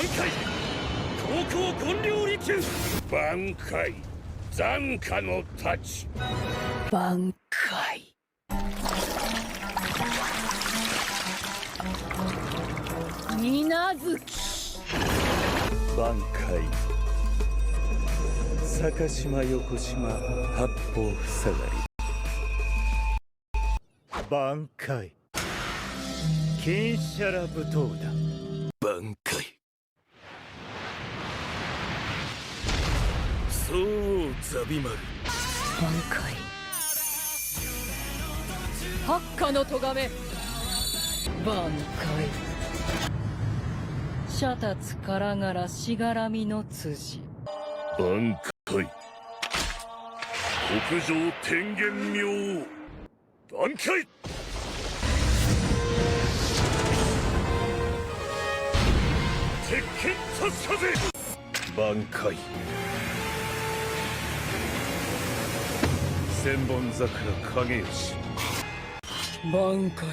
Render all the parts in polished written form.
回高校権領利休挽回残夏の太刀挽回水無月挽回坂島横島八方塞がり挽回金シャラ舞踏だ挽回そうザビマル挽回八下の咎め挽回シャタツからがらしがらみの辻挽回北上天元明挽回鉄拳差し風挽回千本桜影吉挽回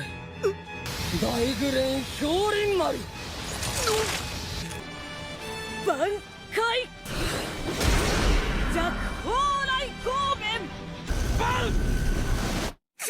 大グレン氷林丸挽回弱砲来光弁挽回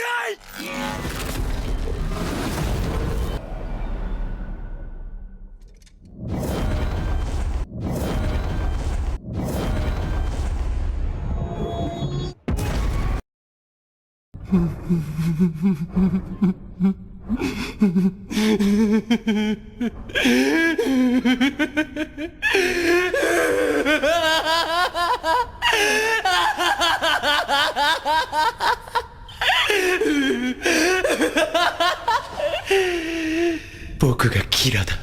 僕がキラだ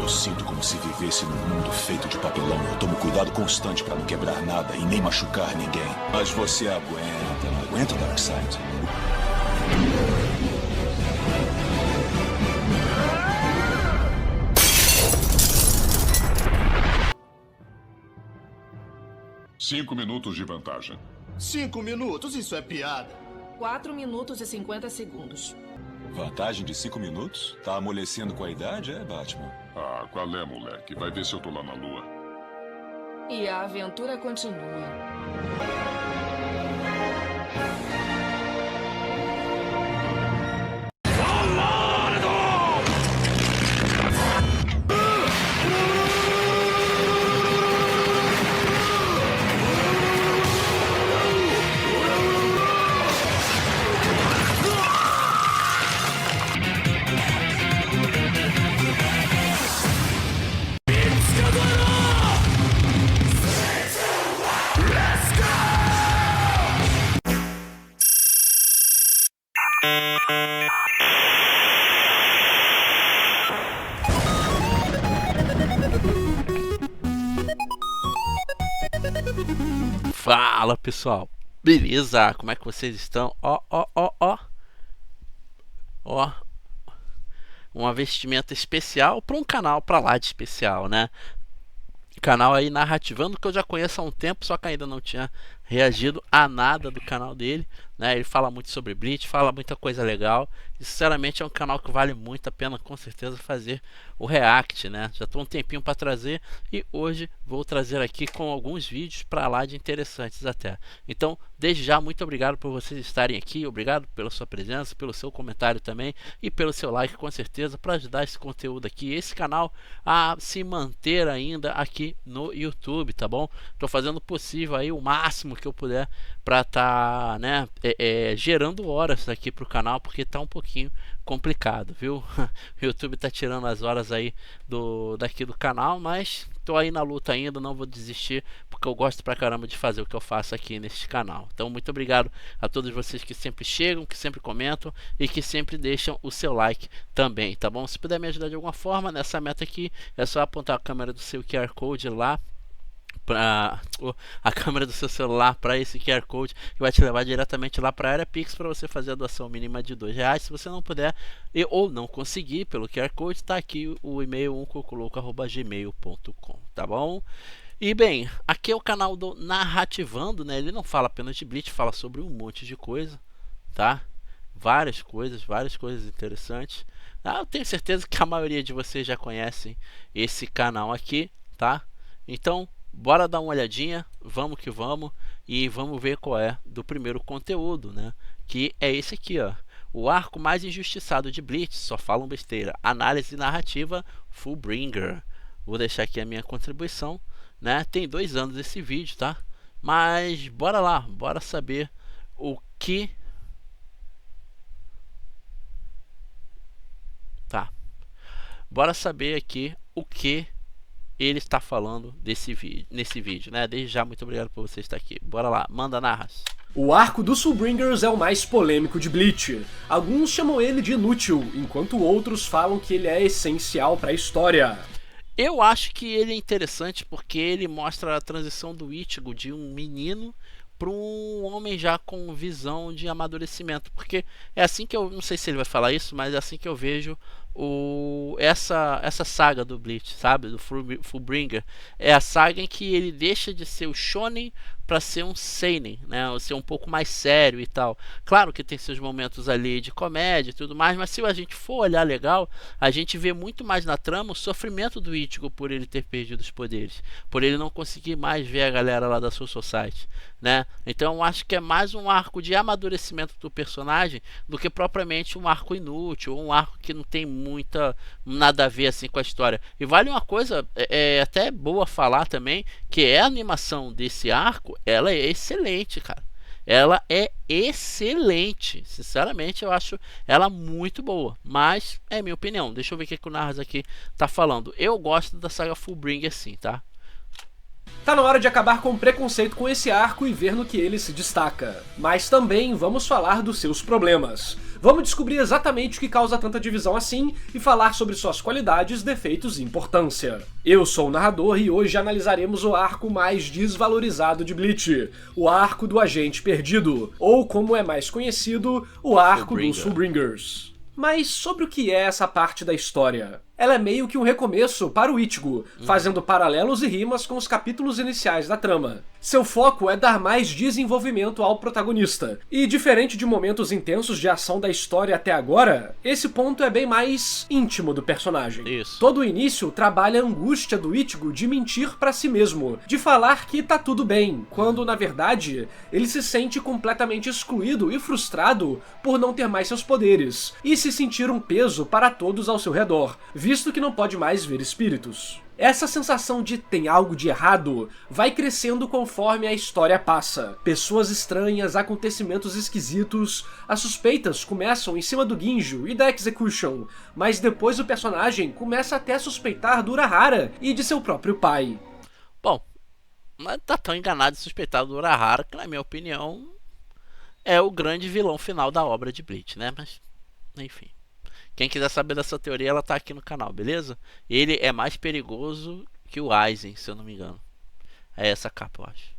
Eu sinto como se vivesse num mundo feito de papelão. Eu tomo cuidado constante pra não quebrar nada e nem machucar ninguém. Mas você aguenta, não aguenta o Darkseid? Cinco minutos de vantagem. 5 minutos? Isso é piada. 4 minutos e 50 segundos. Vantagem de 5 minutos? Tá amolecendo com a idade, é, Batman? Ah, qual é, moleque? Vai ver se eu tô lá na lua. E a aventura continua. Fala pessoal, beleza? Como é que vocês estão? Ó, uma vestimenta especial para um canal para lá de especial, né? Canal aí Narrativando, que eu já conheço há um tempo, só que ainda não tinha reagido a nada do canal dele, né? Ele fala muito sobre Bleach, fala muita coisa legal e sinceramente é um canal que vale muito a pena com certeza fazer o react, né? Já estou um tempinho para trazer e hoje vou trazer aqui com alguns vídeos para lá de interessantes até. Então, desde já, muito obrigado por vocês estarem aqui, obrigado pela sua presença, pelo seu comentário também e pelo seu like com certeza para ajudar esse conteúdo aqui, esse canal a se manter ainda aqui no YouTube, tá bom? Estou fazendo o possível aí, o máximo que eu puder para estar, né, gerando horas aqui pro canal, porque tá um pouquinho complicado, viu? O YouTube tá tirando as horas aí daqui do canal, mas tô aí na luta ainda, não vou desistir, porque eu gosto pra caramba de fazer o que eu faço aqui neste canal. Então muito obrigado a todos vocês que sempre chegam, que sempre comentam e que sempre deixam o seu like também, tá bom? Se puder me ajudar de alguma forma nessa meta aqui, é só apontar a câmera do seu QR Code lá para a câmera do seu celular para esse QR Code que vai te levar diretamente lá para a área Pix para você fazer a doação mínima de R$2. Se você não puder ou não conseguir pelo QR Code, está aqui o e-mail uncocoloco@gmail.com, tá bom? E bem, aqui é o canal do Narrativando, né? Ele não fala apenas de Bleach, fala sobre um monte de coisa, tá? Várias coisas interessantes. Eu tenho certeza que a maioria de vocês já conhecem esse canal aqui, tá? Então, bora dar uma olhadinha, vamos que vamos, e vamos ver qual é do primeiro conteúdo, né? Que é esse aqui, ó. O arco mais injustiçado de Bleach, só falam besteira. Análise narrativa Fullbringer. Vou deixar aqui a minha contribuição, né? Tem 2 anos esse vídeo, tá? Mas bora lá, bora saber o que... Tá. Bora saber aqui o que ele está falando nesse vídeo, né? Desde já, muito obrigado por você estar aqui. Bora lá, manda, Narras. O arco dos Fullbringers é o mais polêmico de Bleach. Alguns chamam ele de inútil, enquanto outros falam que ele é essencial para a história. Eu acho que ele é interessante porque ele mostra a transição do Ichigo de um menino para um homem já com visão de amadurecimento. Porque é assim que eu... Não sei se ele vai falar isso, mas é assim que eu vejo essa saga do Bleach, sabe? Do Fullbringer. É a saga em que ele deixa de ser o shonen para ser um seinen, né? Ser um pouco mais sério e tal. Claro que tem seus momentos ali de comédia e tudo mais, mas se a gente for olhar legal, a gente vê muito mais na trama o sofrimento do Ichigo por ele ter perdido os poderes, por ele não conseguir mais ver a galera lá da Soul Society, né? Então eu acho que é mais um arco de amadurecimento do personagem do que propriamente um arco inútil, ou um arco que não tem nada a ver assim com a história. E vale uma coisa até boa falar também, que é a animação desse arco. Ela é excelente, cara. Ela é excelente. Sinceramente, eu acho ela muito boa. Mas é minha opinião. Deixa eu ver o que o Narras aqui tá falando. Eu gosto da saga Fullbringer sim, tá? Tá na hora de acabar com o preconceito com esse arco e ver no que ele se destaca. Mas também vamos falar dos seus problemas. Vamos descobrir exatamente o que causa tanta divisão assim e falar sobre suas qualidades, defeitos e importância. Eu sou o narrador e hoje analisaremos o arco mais desvalorizado de Bleach, o arco do Agente Perdido, ou como é mais conhecido, o arco dos Fullbringers. Mas sobre o que é essa parte da história? Ela é meio que um recomeço para o Ichigo, fazendo paralelos e rimas com os capítulos iniciais da trama. Seu foco é dar mais desenvolvimento ao protagonista, e diferente de momentos intensos de ação da história até agora, esse ponto é bem mais íntimo do personagem. Isso. Todo o início trabalha a angústia do Ichigo de mentir pra si mesmo, de falar que tá tudo bem, quando na verdade ele se sente completamente excluído e frustrado por não ter mais seus poderes, e se sentir um peso para todos ao seu redor, visto que não pode mais ver espíritos. Essa sensação de tem algo de errado vai crescendo conforme a história passa. Pessoas estranhas, acontecimentos esquisitos, as suspeitas começam em cima do Ginjo e da Execution, mas depois o personagem começa até a suspeitar do Urahara e de seu próprio pai. Bom, não tá tão enganado e suspeitado do Urahara, que na minha opinião é o grande vilão final da obra de Bleach, né? Mas, enfim. Quem quiser saber dessa teoria, ela tá aqui no canal, beleza? Ele é mais perigoso que o Aizen, se eu não me engano. É essa capa, eu acho.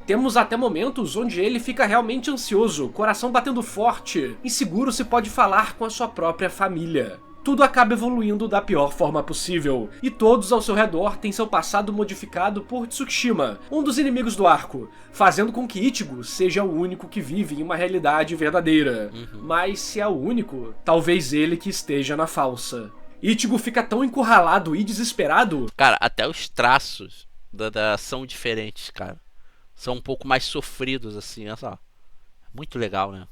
Temos até momentos onde ele fica realmente ansioso, coração batendo forte, inseguro se pode falar com a sua própria família. Tudo acaba evoluindo da pior forma possível, e todos ao seu redor têm seu passado modificado por Tsukishima, um dos inimigos do arco, fazendo com que Ichigo seja o único que vive em uma realidade verdadeira. Mas se é o único, talvez ele que esteja na falsa. Ichigo fica tão encurralado e desesperado... Cara, até os traços são diferentes, cara. São um pouco mais sofridos, assim, olha só. Muito legal, né?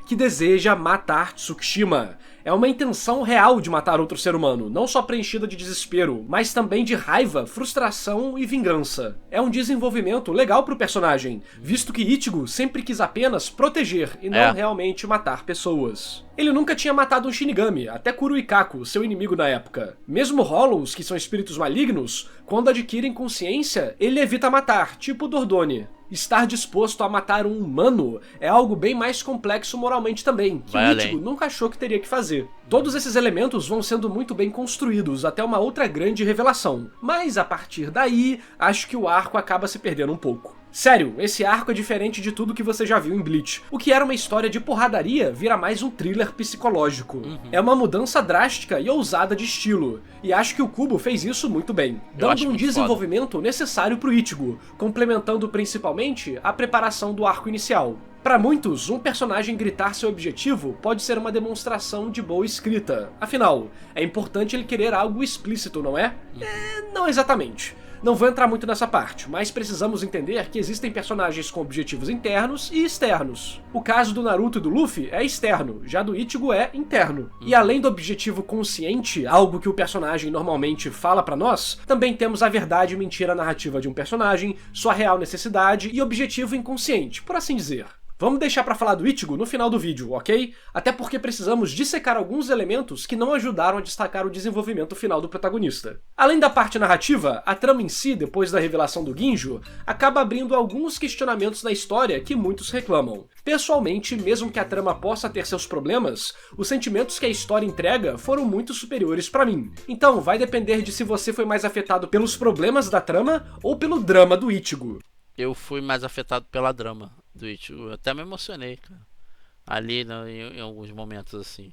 Que deseja matar Tsukishima. É uma intenção real de matar outro ser humano, não só preenchida de desespero, mas também de raiva, frustração e vingança. É um desenvolvimento legal pro personagem, visto que Ichigo sempre quis apenas proteger e não realmente matar pessoas. Ele nunca tinha matado um Shinigami, até Kuruikaku, seu inimigo na época. Mesmo Hollows, que são espíritos malignos, quando adquirem consciência, ele evita matar, tipo Dordone. Estar disposto a matar um humano é algo bem mais complexo moralmente também, que o Ichigo nunca achou que teria que fazer. Todos esses elementos vão sendo muito bem construídos até uma outra grande revelação, mas a partir daí, acho que o arco acaba se perdendo um pouco. Sério, esse arco é diferente de tudo que você já viu em Bleach. O que era uma história de porradaria vira mais um thriller psicológico. É uma mudança drástica e ousada de estilo, e acho que o Kubo fez isso muito bem, dando um desenvolvimento necessário pro Ichigo, complementando principalmente a preparação do arco inicial. Para muitos, um personagem gritar seu objetivo pode ser uma demonstração de boa escrita. Afinal, é importante ele querer algo explícito, não é? Não exatamente. Não vou entrar muito nessa parte, mas precisamos entender que existem personagens com objetivos internos e externos. O caso do Naruto e do Luffy é externo, já do Ichigo é interno. E além do objetivo consciente, algo que o personagem normalmente fala pra nós, também temos a verdade e mentira narrativa de um personagem, sua real necessidade e objetivo inconsciente, por assim dizer. Vamos deixar pra falar do Ichigo no final do vídeo, ok? Até porque precisamos dissecar alguns elementos que não ajudaram a destacar o desenvolvimento final do protagonista. Além da parte narrativa, a trama em si, depois da revelação do Ginjo, acaba abrindo alguns questionamentos na história que muitos reclamam. Pessoalmente, mesmo que a trama possa ter seus problemas, os sentimentos que a história entrega foram muito superiores pra mim. Então, vai depender de se você foi mais afetado pelos problemas da trama ou pelo drama do Ichigo. Eu fui mais afetado pela drama do Ichigo. Eu até me emocionei, cara. Ali em alguns momentos assim.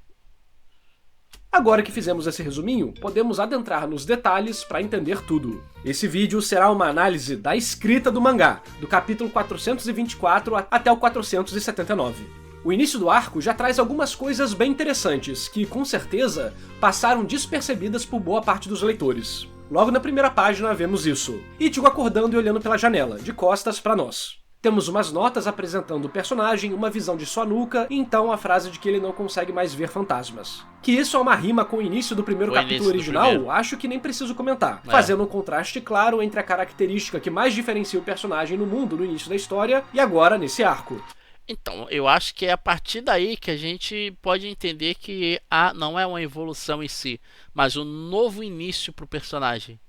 Agora que fizemos esse resuminho, podemos adentrar nos detalhes para entender tudo. Esse vídeo será uma análise da escrita do mangá, do capítulo 424 até o 479. O início do arco já traz algumas coisas bem interessantes, que com certeza passaram despercebidas por boa parte dos leitores. Logo na primeira página vemos isso. Ichigo acordando e olhando pela janela, de costas para nós. Temos umas notas apresentando o personagem, uma visão de sua nuca, e então a frase de que ele não consegue mais ver fantasmas. Que isso é uma rima com o início do primeiro capítulo original, acho que nem preciso comentar, fazendo um contraste claro entre a característica que mais diferencia o personagem no mundo no início da história e agora nesse arco. Então, eu acho que é a partir daí que a gente pode entender que não é uma evolução em si, mas um novo início para o personagem,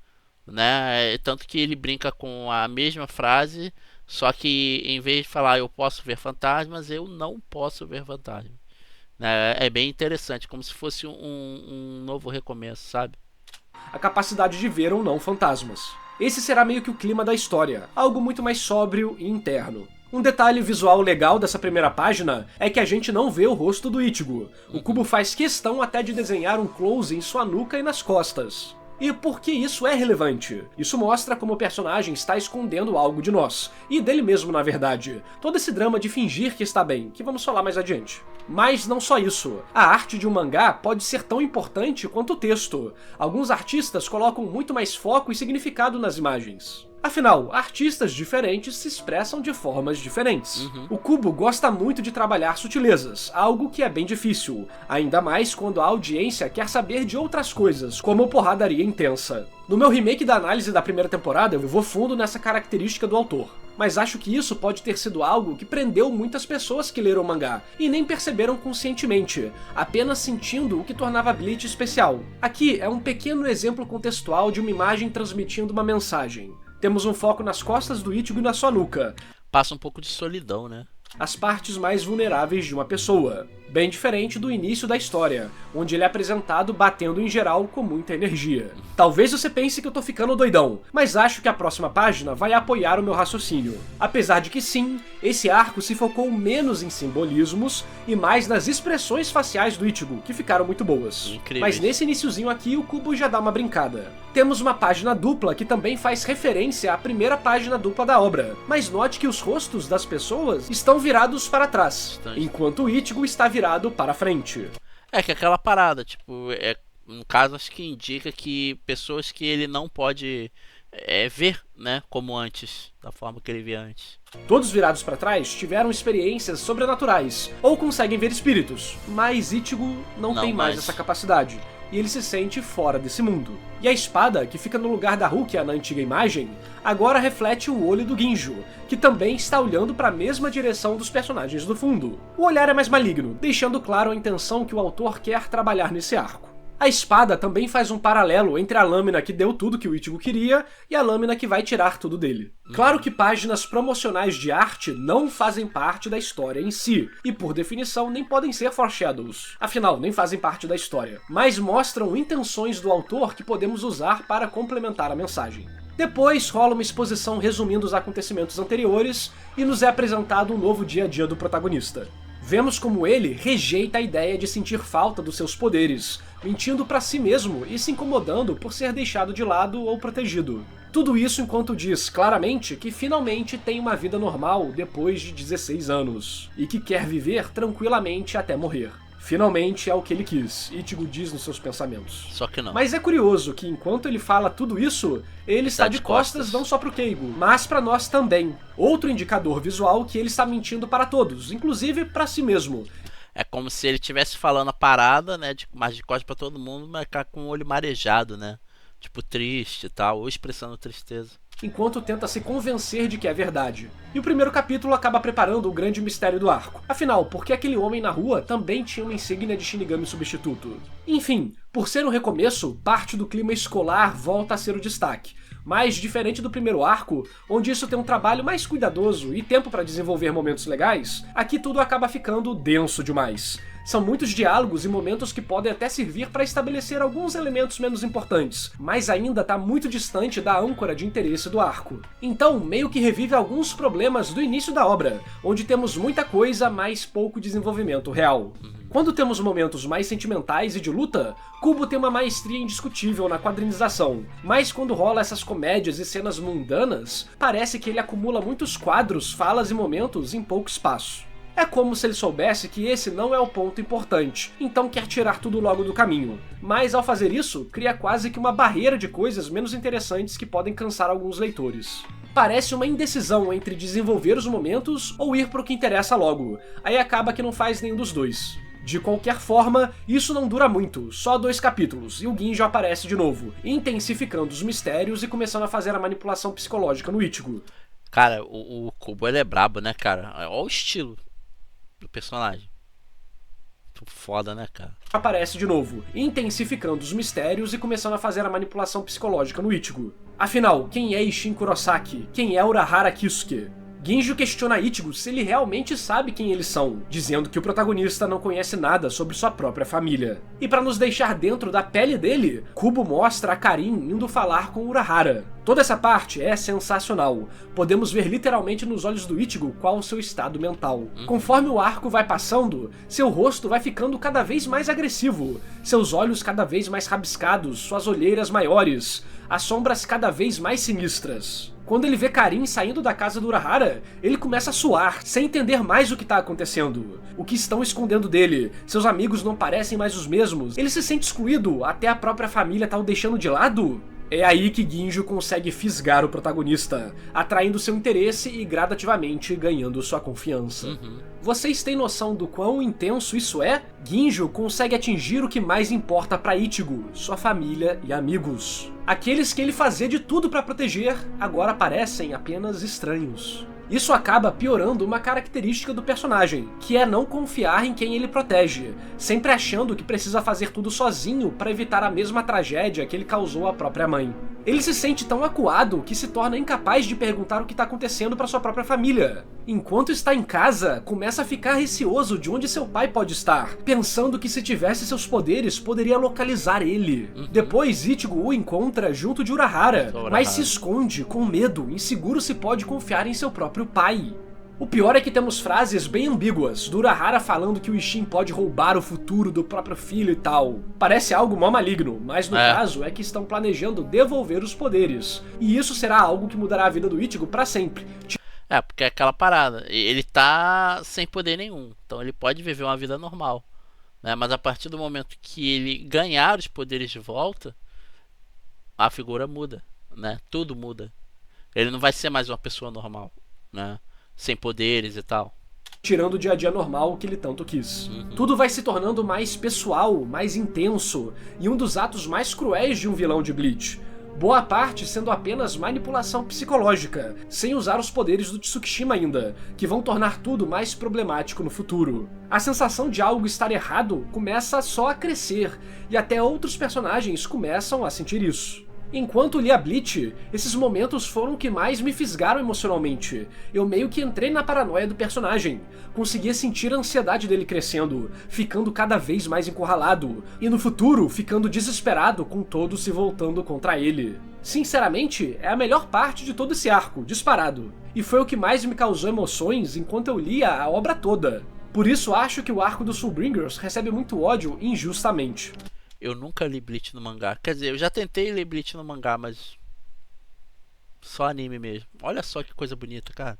né? Tanto que ele brinca com a mesma frase, só que em vez de falar eu posso ver fantasmas, eu não posso ver fantasmas. É bem interessante, como se fosse um novo recomeço, sabe? A capacidade de ver ou não fantasmas. Esse será meio que o clima da história, algo muito mais sóbrio e interno. Um detalhe visual legal dessa primeira página é que a gente não vê o rosto do Ichigo. O Kubo faz questão até de desenhar um close em sua nuca e nas costas. E por que isso é relevante? Isso mostra como o personagem está escondendo algo de nós, e dele mesmo na verdade. Todo esse drama de fingir que está bem, que vamos falar mais adiante. Mas não só isso. A arte de um mangá pode ser tão importante quanto o texto. Alguns artistas colocam muito mais foco e significado nas imagens. Afinal, artistas diferentes se expressam de formas diferentes. O Kubo gosta muito de trabalhar sutilezas, algo que é bem difícil, ainda mais quando a audiência quer saber de outras coisas, como porradaria intensa. No meu remake da análise da primeira temporada, eu vou fundo nessa característica do autor. Mas acho que isso pode ter sido algo que prendeu muitas pessoas que leram o mangá, e nem perceberam conscientemente, apenas sentindo o que tornava Bleach especial. Aqui é um pequeno exemplo contextual de uma imagem transmitindo uma mensagem. Temos um foco nas costas do Ichigo e na sua nuca. Passa um pouco de solidão, né? As partes mais vulneráveis de uma pessoa. Bem diferente do início da história, onde ele é apresentado batendo em geral com muita energia. Talvez você pense que eu tô ficando doidão, mas acho que a próxima página vai apoiar o meu raciocínio. Apesar de que sim, esse arco se focou menos em simbolismos e mais nas expressões faciais do Ichigo, que ficaram muito boas. Incrível. Mas nesse iniciozinho aqui, o Kubo já dá uma brincada. Temos uma página dupla que também faz referência à primeira página dupla da obra, mas note que os rostos das pessoas estão virados para trás, enquanto o Ichigo está virado para frente. É que aquela parada, tipo, no caso acho que indica que pessoas que ele não pode ver, né, como antes, da forma que ele via antes. Todos virados para trás tiveram experiências sobrenaturais, ou conseguem ver espíritos, mas Ichigo não tem mais essa capacidade, e ele se sente fora desse mundo. E a espada, que fica no lugar da Rukia na antiga imagem, agora reflete o olho do Ginjo, que também está olhando para a mesma direção dos personagens do fundo. O olhar é mais maligno, deixando claro a intenção que o autor quer trabalhar nesse arco. A espada também faz um paralelo entre a lâmina que deu tudo que o Ichigo queria e a lâmina que vai tirar tudo dele. Claro que páginas promocionais de arte não fazem parte da história em si, e por definição nem podem ser foreshadows. Afinal, nem fazem parte da história, mas mostram intenções do autor que podemos usar para complementar a mensagem. Depois rola uma exposição resumindo os acontecimentos anteriores e nos é apresentado um novo dia a dia do protagonista. Vemos como ele rejeita a ideia de sentir falta dos seus poderes, mentindo pra si mesmo e se incomodando por ser deixado de lado ou protegido. Tudo isso enquanto diz claramente que finalmente tem uma vida normal depois de 16 anos, e que quer viver tranquilamente até morrer. Finalmente é o que ele quis, Ichigo diz nos seus pensamentos. Só que não. Mas é curioso que enquanto ele fala tudo isso, ele está de costas não só pro Keigo, mas pra nós também. Outro indicador visual que ele está mentindo para todos, inclusive pra si mesmo. É como se ele estivesse falando a parada, né, mas de costas pra todo mundo, mas com o olho marejado, né? Tipo, triste e tal, ou expressando tristeza. Enquanto tenta se convencer de que é verdade. E o primeiro capítulo acaba preparando o grande mistério do arco. Afinal, por que aquele homem na rua também tinha uma insígnia de Shinigami substituto? Enfim, por ser um recomeço, parte do clima escolar volta a ser o destaque. Mas, diferente do primeiro arco, onde isso tem um trabalho mais cuidadoso e tempo para desenvolver momentos legais, aqui tudo acaba ficando denso demais. São muitos diálogos e momentos que podem até servir para estabelecer alguns elementos menos importantes, mas ainda está muito distante da âncora de interesse do arco. Então, meio que revive alguns problemas do início da obra, onde temos muita coisa, mas pouco desenvolvimento real. Quando temos momentos mais sentimentais e de luta, Kubo tem uma maestria indiscutível na quadrinização, mas quando rola essas comédias e cenas mundanas, parece que ele acumula muitos quadros, falas e momentos em pouco espaço. É como se ele soubesse que esse não é o ponto importante, então quer tirar tudo logo do caminho. Mas ao fazer isso, cria quase que uma barreira de coisas menos interessantes que podem cansar alguns leitores. Parece uma indecisão entre desenvolver os momentos ou ir pro que interessa logo, aí acaba que não faz nenhum dos dois. De qualquer forma, isso não dura muito, só 2 capítulos, e o Ginjo aparece de novo, intensificando os mistérios e começando a fazer a manipulação psicológica no Ichigo. Cara, o Kubo ele é brabo, né, cara? Olha o estilo do personagem. Foda, né, cara? Aparece de novo, intensificando os mistérios e começando a fazer a manipulação psicológica no Ichigo. Afinal, quem é Isshin Kurosaki? Quem é Urahara Kisuke? Ginjo questiona Ichigo se ele realmente sabe quem eles são, dizendo que o protagonista não conhece nada sobre sua própria família. E para nos deixar dentro da pele dele, Kubo mostra a Karin indo falar com Urahara. Toda essa parte é sensacional. Podemos ver literalmente nos olhos do Ichigo qual o seu estado mental. Conforme o arco vai passando, seu rosto vai ficando cada vez mais agressivo, seus olhos cada vez mais rabiscados, suas olheiras maiores, as sombras cada vez mais sinistras. Quando ele vê Karin saindo da casa do Urahara, ele começa a suar, sem entender mais o que está acontecendo. O que estão escondendo dele? Seus amigos não parecem mais os mesmos? Ele se sente excluído? Até a própria família tá o deixando de lado? É aí que Ginjo consegue fisgar o protagonista, atraindo seu interesse e gradativamente ganhando sua confiança. Vocês têm noção do quão intenso isso é? Ginjo consegue atingir o que mais importa para Ichigo, sua família e amigos. Aqueles que ele fazia de tudo para proteger, agora parecem apenas estranhos. Isso acaba piorando uma característica do personagem, que é não confiar em quem ele protege, sempre achando que precisa fazer tudo sozinho para evitar a mesma tragédia que ele causou à própria mãe. Ele se sente tão acuado que se torna incapaz de perguntar o que está acontecendo para sua própria família. Enquanto está em casa, começa a ficar receoso de onde seu pai pode estar, pensando que se tivesse seus poderes poderia localizar ele. Depois Ichigo o encontra junto de Urahara, mas se esconde com medo, inseguro se pode confiar em seu próprio pai. O pior é que temos frases bem ambíguas, do Urahara falando que o Isshin pode roubar o futuro do próprio filho e tal. Parece algo mó maligno, mas no caso é que estão planejando devolver os poderes, e isso será algo que mudará a vida do Ichigo pra sempre. É, porque é aquela parada, ele tá sem poder nenhum, então ele pode viver uma vida normal, né? Mas a partir do momento que ele ganhar os poderes de volta, a figura muda, né? Tudo muda. Ele não vai ser mais uma pessoa normal, né? Sem poderes e tal. Tirando o dia a dia normal que ele tanto quis. Tudo vai se tornando mais pessoal, mais intenso, e um dos atos mais cruéis de um vilão de Bleach. Boa parte sendo apenas manipulação psicológica, sem usar os poderes do Tsukishima ainda, que vão tornar tudo mais problemático no futuro. A sensação de algo estar errado começa só a crescer, e até outros personagens começam a sentir isso. Enquanto lia Bleach, esses momentos foram o que mais me fisgaram emocionalmente. Eu meio que entrei na paranoia do personagem, conseguia sentir a ansiedade dele crescendo, ficando cada vez mais encurralado, e no futuro ficando desesperado com todos se voltando contra ele. Sinceramente, é a melhor parte de todo esse arco, disparado, e foi o que mais me causou emoções enquanto eu lia a obra toda. Por isso acho que o arco dos Soulbringers recebe muito ódio injustamente. Eu nunca li Bleach no mangá. Quer dizer, eu já tentei ler Bleach no mangá, mas só anime mesmo. Olha só que coisa bonita, cara.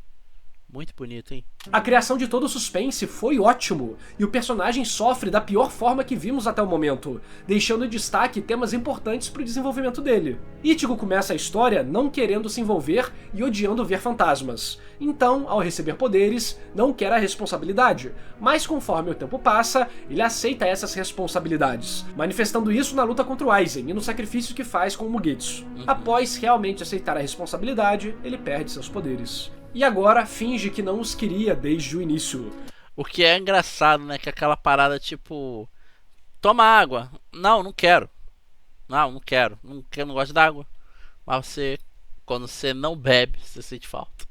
Muito bonito, hein? A criação de todo o suspense foi ótimo, e o personagem sofre da pior forma que vimos até o momento, deixando em destaque temas importantes para o desenvolvimento dele. Ichigo começa a história não querendo se envolver e odiando ver fantasmas. Então, ao receber poderes, não quer a responsabilidade, mas conforme o tempo passa, ele aceita essas responsabilidades, manifestando isso na luta contra o Aizen e no sacrifício que faz com o Mugetsu. Após realmente aceitar a responsabilidade, ele perde seus poderes. E agora finge que não os queria desde o início. O que é engraçado, né? Que aquela parada tipo... Toma água. Não, não quero. Não quero. Não gosto d'água. Mas você, quando você não bebe, você sente falta.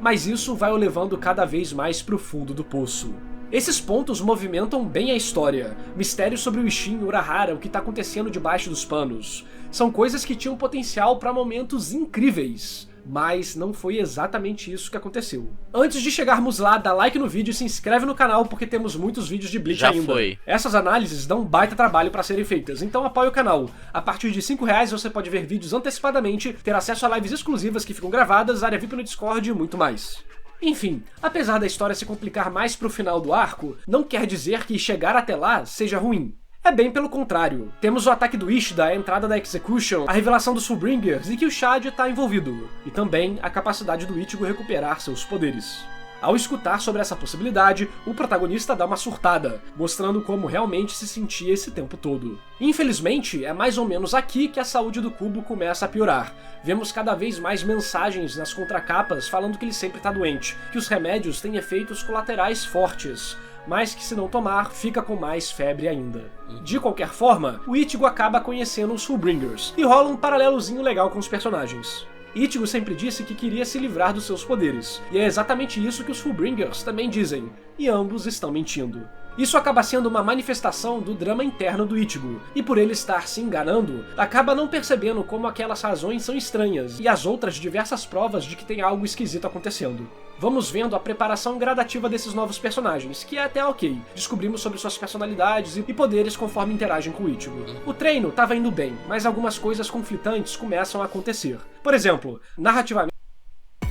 Mas isso vai o levando cada vez mais pro fundo do poço. Esses pontos movimentam bem a história. Mistérios sobre o Isshin e Urahara, o que tá acontecendo debaixo dos panos. São coisas que tinham potencial para momentos incríveis. Mas não foi exatamente isso que aconteceu. Antes de chegarmos lá, dá like no vídeo e se inscreve no canal porque temos muitos vídeos de Bleach ainda. Foi. Essas análises dão um baita trabalho para serem feitas, então apoie o canal. A partir de R$5 você pode ver vídeos antecipadamente, ter acesso a lives exclusivas que ficam gravadas, área VIP no Discord e muito mais. Enfim, apesar da história se complicar mais pro final do arco, não quer dizer que chegar até lá seja ruim. É bem pelo contrário. Temos o ataque do Ishida, a entrada da Execution, a revelação dos Fullbringers e que o Chad está envolvido, e também a capacidade do Ichigo recuperar seus poderes. Ao escutar sobre essa possibilidade, o protagonista dá uma surtada, mostrando como realmente se sentia esse tempo todo. Infelizmente, é mais ou menos aqui que a saúde do Kubo começa a piorar. Vemos cada vez mais mensagens nas contracapas falando que ele sempre está doente, que os remédios têm efeitos colaterais fortes, mas que se não tomar, fica com mais febre ainda. De qualquer forma, o Ichigo acaba conhecendo os Fullbringers, e rola um paralelozinho legal com os personagens. Ichigo sempre disse que queria se livrar dos seus poderes, e é exatamente isso que os Fullbringers também dizem, e ambos estão mentindo. Isso acaba sendo uma manifestação do drama interno do Ichigo, e por ele estar se enganando, acaba não percebendo como aquelas razões são estranhas, e as outras diversas provas de que tem algo esquisito acontecendo. Vamos vendo a preparação gradativa desses novos personagens, que é até ok. Descobrimos sobre suas personalidades e poderes conforme interagem com o Ichigo. O treino estava indo bem, mas algumas coisas conflitantes começam a acontecer. Por exemplo, narrativamente,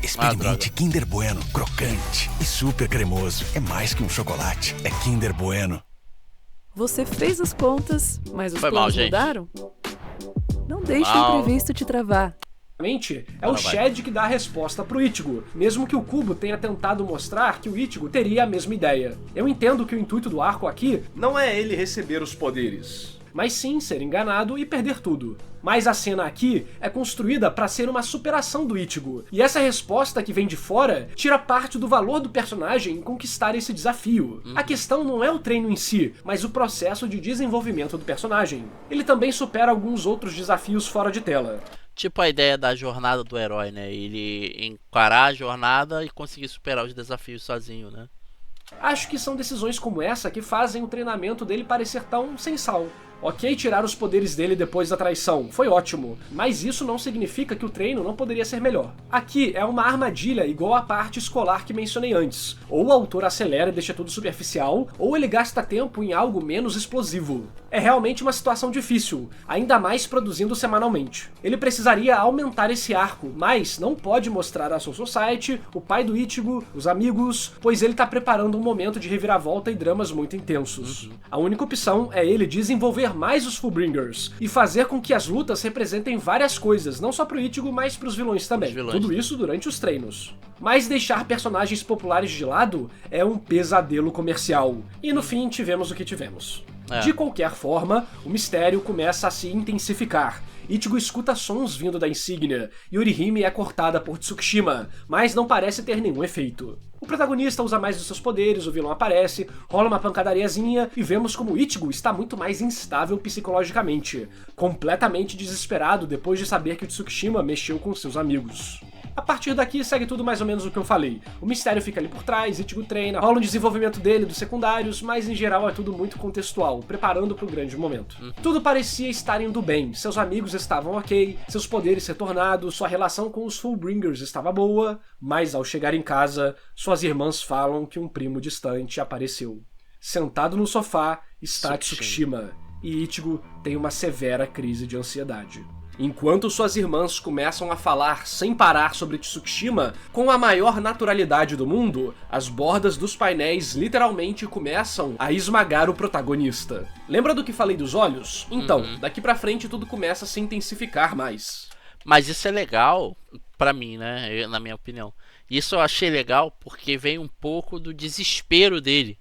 experimente Kinder Bueno, crocante e super cremoso. É mais que um chocolate, é Kinder Bueno. Você fez as contas, mas os Foi planos mal, gente. mudaram? Não deixe o imprevisto te travar. é o Chad que dá a resposta pro Ichigo, mesmo que o Kubo tenha tentado mostrar que o Ichigo teria a mesma ideia. Eu entendo que o intuito do arco aqui não é ele receber os poderes, mas sim ser enganado e perder tudo. Mas a cena aqui é construída para ser uma superação do Ichigo, e essa resposta que vem de fora tira parte do valor do personagem em conquistar esse desafio. A questão não é o treino em si, mas o processo de desenvolvimento do personagem. Ele também supera alguns outros desafios fora de tela. Tipo a ideia da jornada do herói, né? Ele encarar a jornada e conseguir superar os desafios sozinho, né? Acho que são decisões como essa que fazem o treinamento dele parecer tão sem sal. Ok, tirar os poderes dele depois da traição, foi ótimo, mas isso não significa que o treino não poderia ser melhor. Aqui é uma armadilha igual à parte escolar que mencionei antes. Ou o autor acelera e deixa tudo superficial, ou ele gasta tempo em algo menos explosivo. É realmente uma situação difícil, ainda mais produzindo semanalmente. Ele precisaria aumentar esse arco, mas não pode mostrar a Soul Society, o pai do Ichigo, os amigos, pois ele tá preparando um momento de reviravolta e dramas muito intensos. A única opção é ele desenvolver mais os Fullbringers e fazer com que as lutas representem várias coisas, não só pro Ichigo, mas pros vilões também. Tudo isso durante os treinos. Mas deixar personagens populares de lado é um pesadelo comercial. E no fim tivemos o que tivemos. De qualquer forma, o mistério começa a se intensificar. Ichigo escuta sons vindo da insígnia, e Orihime é cortada por Tsukishima, mas não parece ter nenhum efeito. O protagonista usa mais dos seus poderes, o vilão aparece, rola uma pancadariazinha e vemos como Ichigo está muito mais instável psicologicamente, completamente desesperado depois de saber que o Tsukishima mexeu com seus amigos. A partir daqui segue tudo mais ou menos o que eu falei. O mistério fica ali por trás, Ichigo treina, rola um desenvolvimento dele, dos secundários, mas em geral é tudo muito contextual, preparando para o grande momento. Tudo parecia estar indo bem, seus amigos estavam ok, seus poderes retornados, sua relação com os Fullbringers estava boa, mas ao chegar em casa, suas irmãs falam que um primo distante apareceu. Sentado no sofá está Tsukishima. e Ichigo tem uma severa crise de ansiedade. Enquanto suas irmãs começam a falar sem parar sobre Tsukishima com a maior naturalidade do mundo, as bordas dos painéis literalmente começam a esmagar o protagonista. Lembra do que falei dos olhos? Então, daqui pra frente tudo começa a se intensificar mais. Mas isso é legal pra mim, né? Na minha opinião. Isso eu achei legal porque vem um pouco do desespero dele,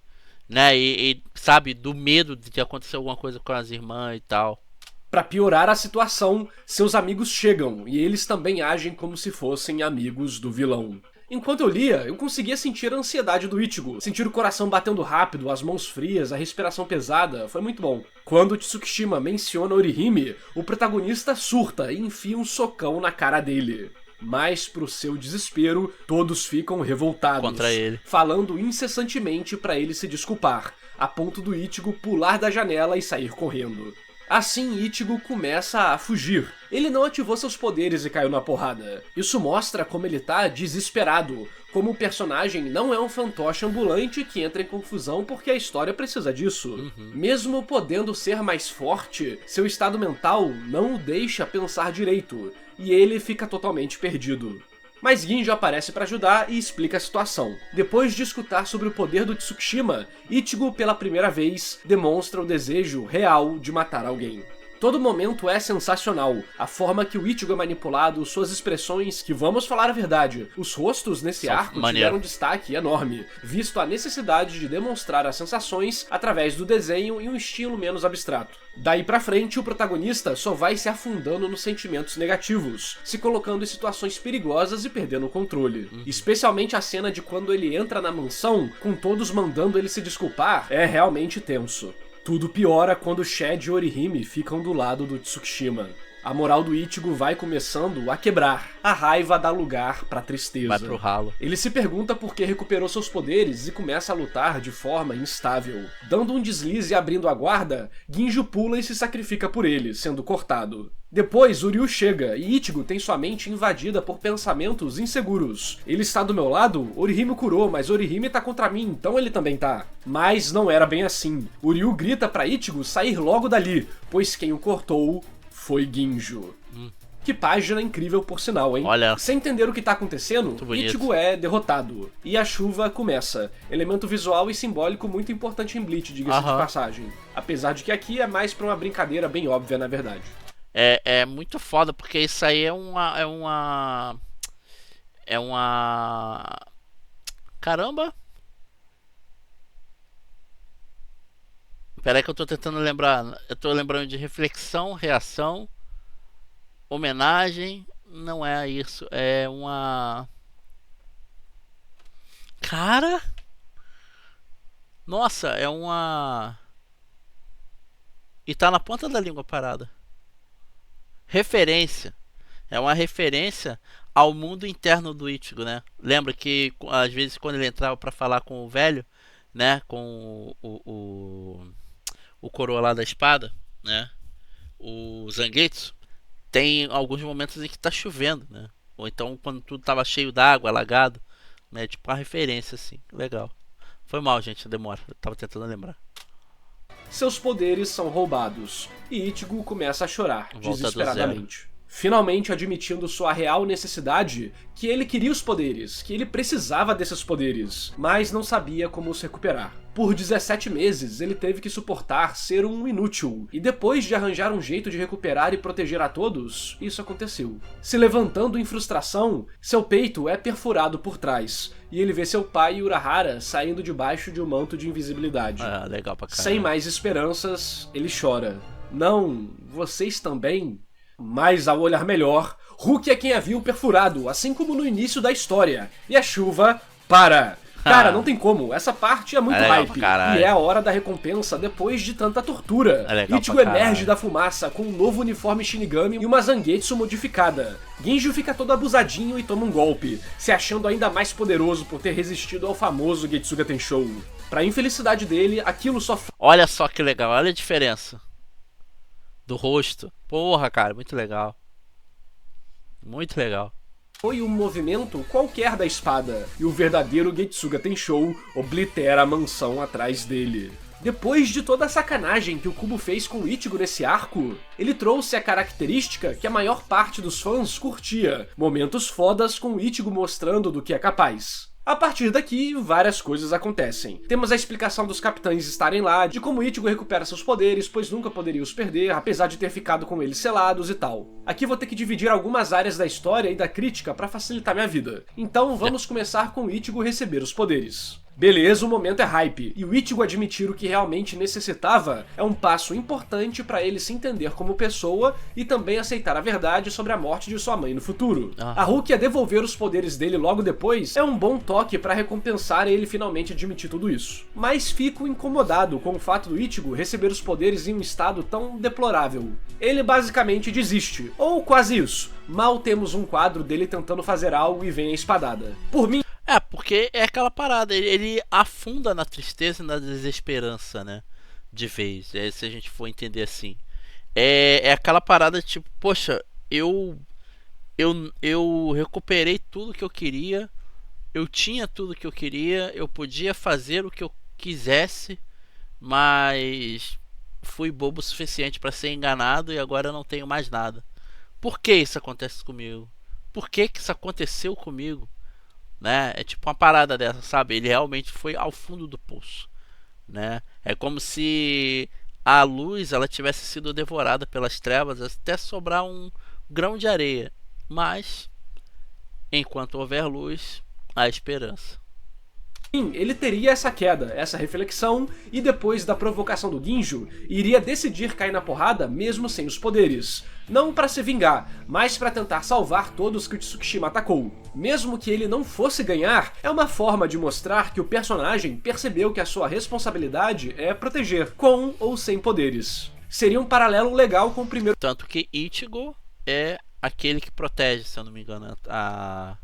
né? E sabe, do medo de acontecer alguma coisa com as irmãs e tal. Pra piorar a situação, seus amigos chegam e eles também agem como se fossem amigos do vilão. Enquanto eu lia, eu conseguia sentir a ansiedade do Ichigo, sentir o coração batendo rápido, as mãos frias, a respiração pesada, foi muito bom. Quando Tsukishima menciona Orihime, o protagonista surta e enfia um socão na cara dele. Mas, pro seu desespero, todos ficam revoltados, contra ele, falando incessantemente pra ele se desculpar, a ponto do Ichigo pular da janela e sair correndo. Assim, Ichigo começa a fugir. Ele não ativou seus poderes e caiu na porrada. Isso mostra como ele tá desesperado, como o personagem não é um fantoche ambulante que entra em confusão porque a história precisa disso. Mesmo podendo ser mais forte, seu estado mental não o deixa pensar direito, e ele fica totalmente perdido. Mas Ginjo aparece para ajudar e explica a situação. Depois de escutar sobre o poder do Tsukishima, Ichigo, pela primeira vez, demonstra o desejo real de matar alguém. Todo momento é sensacional, a forma que o Ichigo é manipulado, suas expressões, que vamos falar a verdade, os rostos nesse arco tiveram um destaque enorme, visto a necessidade de demonstrar as sensações através do desenho e um estilo menos abstrato. Daí pra frente, o protagonista só vai se afundando nos sentimentos negativos, se colocando em situações perigosas e perdendo o controle. Especialmente a cena de quando ele entra na mansão, com todos mandando ele se desculpar, é realmente tenso. Tudo piora quando Shed e Orihime ficam do lado do Tsukishima. A moral do Ichigo vai começando a quebrar. A raiva dá lugar pra tristeza. Vai pro ralo. Ele se pergunta por que recuperou seus poderes e começa a lutar de forma instável. Dando um deslize e abrindo a guarda, Ginjo pula e se sacrifica por ele, sendo cortado. Depois, Uryu chega e Ichigo tem sua mente invadida por pensamentos inseguros. Ele está do meu lado? Orihime curou, mas Orihime tá contra mim, então ele também tá. Mas não era bem assim. Uryu grita pra Ichigo sair logo dali, pois quem o cortou foi Ginjo. Que página incrível por sinal, hein? Olha. Sem entender o que tá acontecendo, Ichigo é derrotado. E a chuva começa. Elemento visual e simbólico muito importante em Bleach, diga-se de passagem. Apesar de que aqui é mais pra uma brincadeira bem óbvia, na verdade. É muito foda, porque isso aí é uma... Caramba! Pera aí que eu tô tentando lembrar. Eu tô lembrando de reflexão, reação, homenagem. Não é isso. É uma... Cara! Nossa, é uma... E tá na ponta da língua a parada. Referência. É uma referência ao mundo interno do Ichigo, né? Lembra que às vezes quando ele entrava pra falar com o velho, né? Com o coroa lá da espada, né? O Zangetsu. Tem alguns momentos em que tá chovendo, né? Ou então quando tudo tava cheio d'água, alagado, né? Tipo uma referência assim. Legal. Foi mal, gente, a demora. Eu tava tentando lembrar. Seus poderes são roubados, e Ichigo começa a chorar, desesperadamente. Finalmente admitindo sua real necessidade, que ele queria os poderes, que ele precisava desses poderes, mas não sabia como os recuperar. Por 17 meses, ele teve que suportar ser um inútil, e depois de arranjar um jeito de recuperar e proteger a todos, isso aconteceu. Se levantando em frustração, seu peito é perfurado por trás, e ele vê seu pai Urahara saindo debaixo de um manto de invisibilidade. Ah, legal pra caramba. Sem mais esperanças, ele chora. Não, vocês também? Mas ao olhar melhor, Hulk é quem a viu perfurado, assim como no início da história, e a chuva para. Cara, não tem como, essa parte é muito hype, e é a hora da recompensa depois de tanta tortura. Ichigo emerge da fumaça com um novo uniforme Shinigami e uma Zangetsu modificada. Ginjo fica todo abusadinho e toma um golpe, se achando ainda mais poderoso por ter resistido ao famoso Getsuga Tenshou. Pra infelicidade dele, aquilo só... Olha só que legal, olha a diferença do rosto. Porra, cara, muito legal. Muito legal. Foi um movimento qualquer da espada, e o verdadeiro Getsuga Tenshou oblitera a mansão atrás dele. Depois de toda a sacanagem que o Kubo fez com o Ichigo nesse arco, ele trouxe a característica que a maior parte dos fãs curtia: momentos fodas com o Ichigo mostrando do que é capaz. A partir daqui, várias coisas acontecem. Temos a explicação dos capitães estarem lá, de como Ichigo recupera seus poderes, pois nunca poderia os perder, apesar de ter ficado com eles selados e tal. Aqui vou ter que dividir algumas áreas da história e da crítica para facilitar minha vida. Então vamos começar com Ichigo receber os poderes. Beleza, o momento é hype, e o Ichigo admitir o que realmente necessitava é um passo importante para ele se entender como pessoa e também aceitar a verdade sobre a morte de sua mãe no futuro. A Rukia devolver os poderes dele logo depois é um bom toque para recompensar ele finalmente admitir tudo isso. Mas fico incomodado com o fato do Ichigo receber os poderes em um estado tão deplorável. Ele basicamente desiste, ou quase isso. Mal temos um quadro dele tentando fazer algo e vem a espadada. Por mim, porque é aquela parada, ele afunda na tristeza e na desesperança, né? De vez, se a gente for entender assim. É aquela parada tipo, poxa, eu recuperei tudo que eu queria, eu tinha tudo que eu queria, eu podia fazer o que eu quisesse, mas fui bobo o suficiente para ser enganado e agora eu não tenho mais nada. Por que isso acontece comigo? Por que isso aconteceu comigo? Né? É tipo uma parada dessa, sabe? Ele realmente foi ao fundo do poço, né? É como se a luz ela tivesse sido devorada pelas trevas até sobrar um grão de areia. Mas enquanto houver luz, há esperança. Sim, ele teria essa queda, essa reflexão, e depois da provocação do Ginjo, iria decidir cair na porrada mesmo sem os poderes. Não para se vingar, mas para tentar salvar todos que o Tsukishima atacou. Mesmo que ele não fosse ganhar, é uma forma de mostrar que o personagem percebeu que a sua responsabilidade é proteger, com ou sem poderes. Seria um paralelo legal com o primeiro... Tanto que Ichigo é aquele que protege, se eu não me engano, a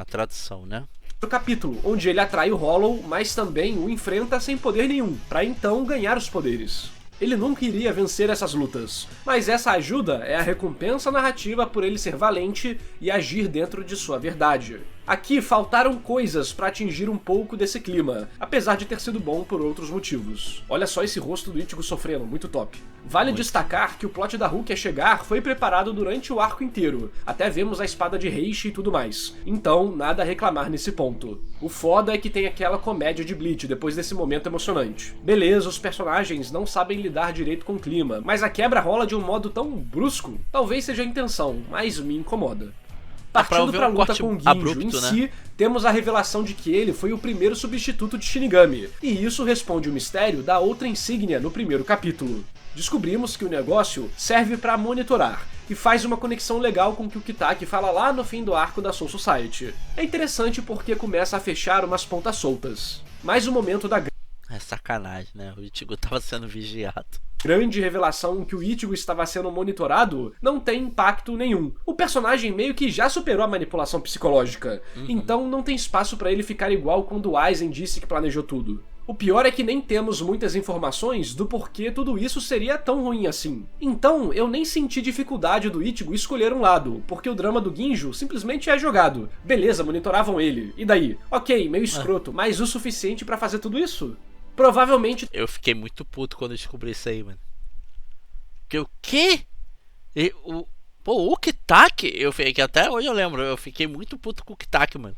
tradução, né? Capítulo, onde ele atrai o Hollow, mas também o enfrenta sem poder nenhum, para então ganhar os poderes. Ele nunca iria vencer essas lutas, mas essa ajuda é a recompensa narrativa por ele ser valente e agir dentro de sua verdade. Aqui faltaram coisas para atingir um pouco desse clima, apesar de ter sido bom por outros motivos. Olha só esse rosto do Ichigo sofrendo, muito top. Vale destacar que o plot da Rukia chegar foi preparado durante o arco inteiro, até vemos a espada de Heishi e tudo mais, então nada a reclamar nesse ponto. O foda é que tem aquela comédia de Bleach depois desse momento emocionante. Beleza, os personagens não sabem lidar direito com o clima, mas a quebra rola de um modo tão brusco, talvez seja a intenção, mas me incomoda. Partindo pra luta com o Ginjo abrupto, em si, né? Temos a revelação de que ele foi o primeiro substituto de Shinigami, e isso responde o mistério da outra insígnia no primeiro capítulo. Descobrimos que o negócio serve para monitorar, e faz uma conexão legal com o que o Kitaki fala lá no fim do arco da Soul Society. É interessante porque começa a fechar umas pontas soltas. Mas o momento da é sacanagem, né? O Ichigo tava sendo vigiado. Grande revelação que o Ichigo estava sendo monitorado não tem impacto nenhum. O personagem meio que já superou a manipulação psicológica, então não tem espaço para ele ficar igual quando o Aizen disse que planejou tudo. O pior é que nem temos muitas informações do porquê tudo isso seria tão ruim assim. Então eu nem senti dificuldade do Ichigo escolher um lado, porque o drama do Ginjo simplesmente é jogado. Beleza, monitoravam ele, e daí? Ok, meio escroto, mas o suficiente para fazer tudo isso? Provavelmente... Eu fiquei muito puto quando eu descobri isso aí, mano. Porque o quê? O Kitaki, que até hoje eu lembro, eu fiquei muito puto com o Kitaki, mano.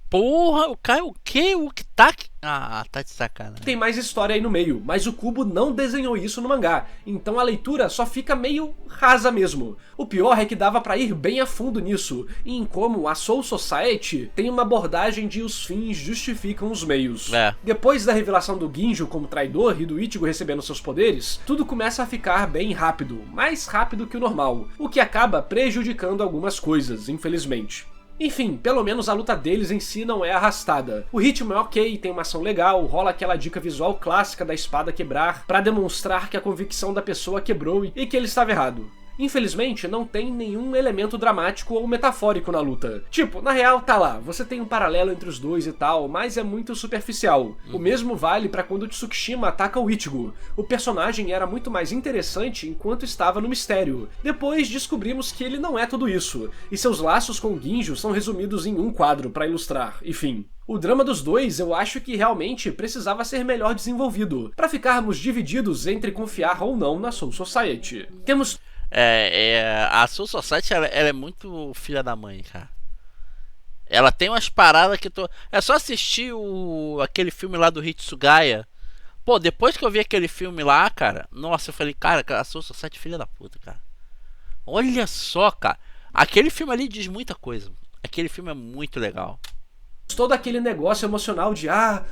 Porra, o quê? O Kitaki? Ah, tá de sacanagem. Tem mais história aí no meio, mas o Kubo não desenhou isso no mangá, então a leitura só fica meio rasa mesmo. O pior é que dava pra ir bem a fundo nisso, e em como a Soul Society tem uma abordagem de os fins justificam os meios. Depois da revelação do Ginjo como traidor e do Ichigo recebendo seus poderes, tudo começa a ficar bem rápido, mais rápido que o normal, o que acaba prejudicando algumas coisas, infelizmente. Enfim, pelo menos a luta deles em si não é arrastada. O ritmo é ok, tem uma ação legal, rola aquela dica visual clássica da espada quebrar pra demonstrar que a convicção da pessoa quebrou e que ele estava errado. Infelizmente, não tem nenhum elemento dramático ou metafórico na luta. Tipo, na real, tá lá, você tem um paralelo entre os dois e tal, mas é muito superficial. O mesmo vale pra quando o Tsukishima ataca o Ichigo. O personagem era muito mais interessante enquanto estava no mistério. Depois descobrimos que ele não é tudo isso, e seus laços com o Ginjo são resumidos em um quadro pra ilustrar, enfim. O drama dos dois eu acho que realmente precisava ser melhor desenvolvido, pra ficarmos divididos entre confiar ou não na Soul Society. Temos... A Soul Society ela é muito filha da mãe, cara. Ela tem umas paradas que é só assistir aquele filme lá do Hitsugaya. Pô, depois que eu vi aquele filme lá, cara, nossa, eu falei, cara, a Soul Society é filha da puta, cara. Olha só, cara. Aquele filme ali diz muita coisa. Aquele filme é muito legal. Todo aquele negócio emocional de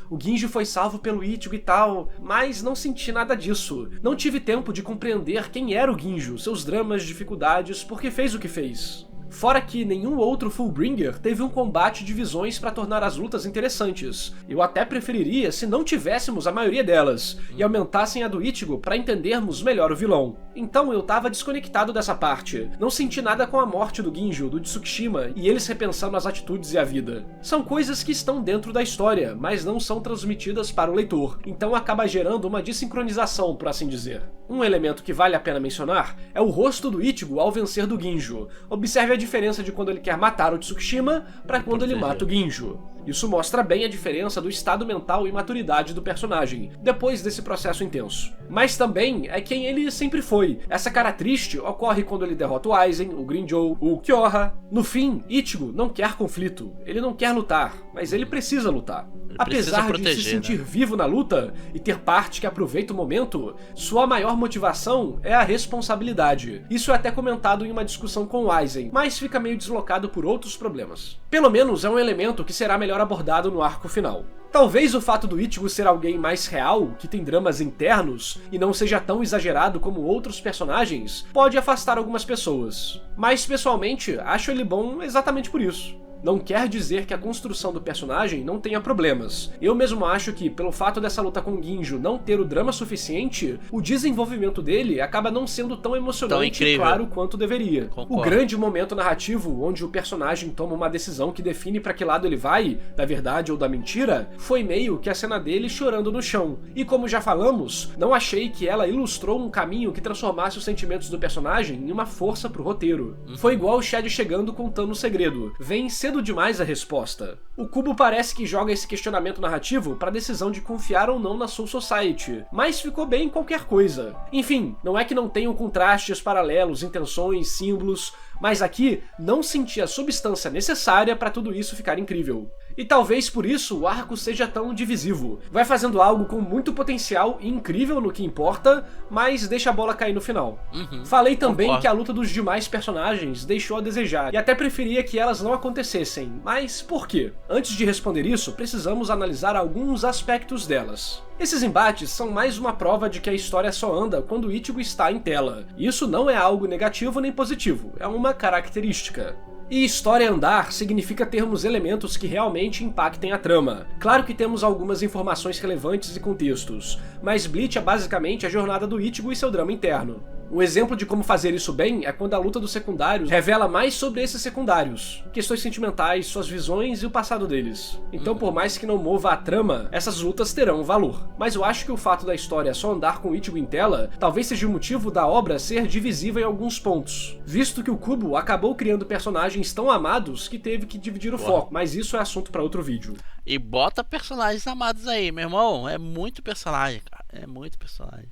o Ginjo foi salvo pelo Ichigo e tal, mas não senti nada disso. Não tive tempo de compreender quem era o Ginjo, seus dramas, dificuldades, porque fez o que fez. Fora que nenhum outro Fullbringer teve um combate de visões pra tornar as lutas interessantes. Eu até preferiria se não tivéssemos a maioria delas, e aumentassem a do Ichigo pra entendermos melhor o vilão. Então eu tava desconectado dessa parte. Não senti nada com a morte do Ginjo, do Tsukishima, e eles repensando as atitudes e a vida. São coisas que estão dentro da história, mas não são transmitidas para o leitor, então acaba gerando uma desincronização, por assim dizer. Um elemento que vale a pena mencionar é o rosto do Ichigo ao vencer do Ginjo. Observe a diferença de quando ele quer matar o Tsukishima para quando ele mata o Ginjo. Isso mostra bem a diferença do estado mental e maturidade do personagem, depois desse processo intenso. Mas também é quem ele sempre foi. Essa cara triste ocorre quando ele derrota o Aizen, o Grimmjow, o Kyoha. No fim, Ichigo não quer conflito, ele não quer lutar, mas ele precisa lutar. Apesar de se sentir vivo na luta e ter parte que aproveita o momento, sua maior motivação é a responsabilidade. Isso é até comentado em uma discussão com o Aizen, mas fica meio deslocado por outros problemas. Pelo menos é um elemento que será melhor abordado no arco final. Talvez o fato do Ichigo ser alguém mais real, que tem dramas internos, e não seja tão exagerado como outros personagens, pode afastar algumas pessoas. Mas, pessoalmente, acho ele bom exatamente por isso. Não quer dizer que a construção do personagem não tenha problemas. Eu mesmo acho que, pelo fato dessa luta com Ginjo não ter o drama suficiente, o desenvolvimento dele acaba não sendo tão emocionante e claro quanto deveria. Concordo. O grande momento narrativo, onde o personagem toma uma decisão que define pra que lado ele vai, da verdade ou da mentira, foi meio que a cena dele chorando no chão. E como já falamos, não achei que ela ilustrou um caminho que transformasse os sentimentos do personagem em uma força pro roteiro. Foi igual o Chad chegando contando o segredo. Vem cedo demais a resposta. O Kubo parece que joga esse questionamento narrativo pra decisão de confiar ou não na Soul Society, mas ficou bem em qualquer coisa. Enfim, não é que não tenham contrastes, paralelos, intenções, símbolos, mas aqui não senti a substância necessária pra tudo isso ficar incrível. E talvez por isso o arco seja tão divisivo. Vai fazendo algo com muito potencial e incrível no que importa, mas deixa a bola cair no final. Falei também que a luta dos demais personagens deixou a desejar, e até preferia que elas não acontecessem, mas por quê? Antes de responder isso, precisamos analisar alguns aspectos delas. Esses embates são mais uma prova de que a história só anda quando o Ichigo está em tela. Isso não é algo negativo nem positivo, é uma característica. E história andar significa termos elementos que realmente impactem a trama. Claro que temos algumas informações relevantes e contextos, mas Bleach é basicamente a jornada do Ichigo e seu drama interno. Um exemplo de como fazer isso bem é quando a luta dos secundários revela mais sobre esses secundários, questões sentimentais, suas visões e o passado deles. Então, por mais que não mova a trama, essas lutas terão valor. Mas eu acho que o fato da história só andar com o Ichigo em tela talvez seja o motivo da obra ser divisível em alguns pontos, visto que o Kubo acabou criando personagens tão amados que teve que dividir o foco, mas isso é assunto para outro vídeo. E bota personagens amados aí, meu irmão, é muito personagem, cara, é muito personagem.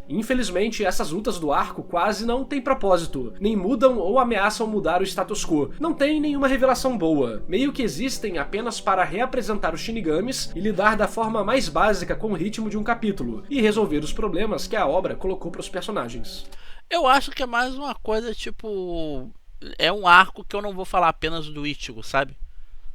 Infelizmente, essas lutas do arco quase não têm propósito, nem mudam ou ameaçam mudar o status quo. Não tem nenhuma revelação boa, meio que existem apenas para reapresentar os Shinigamis e lidar da forma mais básica com o ritmo de um capítulo, e resolver os problemas que a obra colocou para os personagens. Eu acho que é mais uma coisa tipo... é um arco que eu não vou falar apenas do Ichigo, sabe?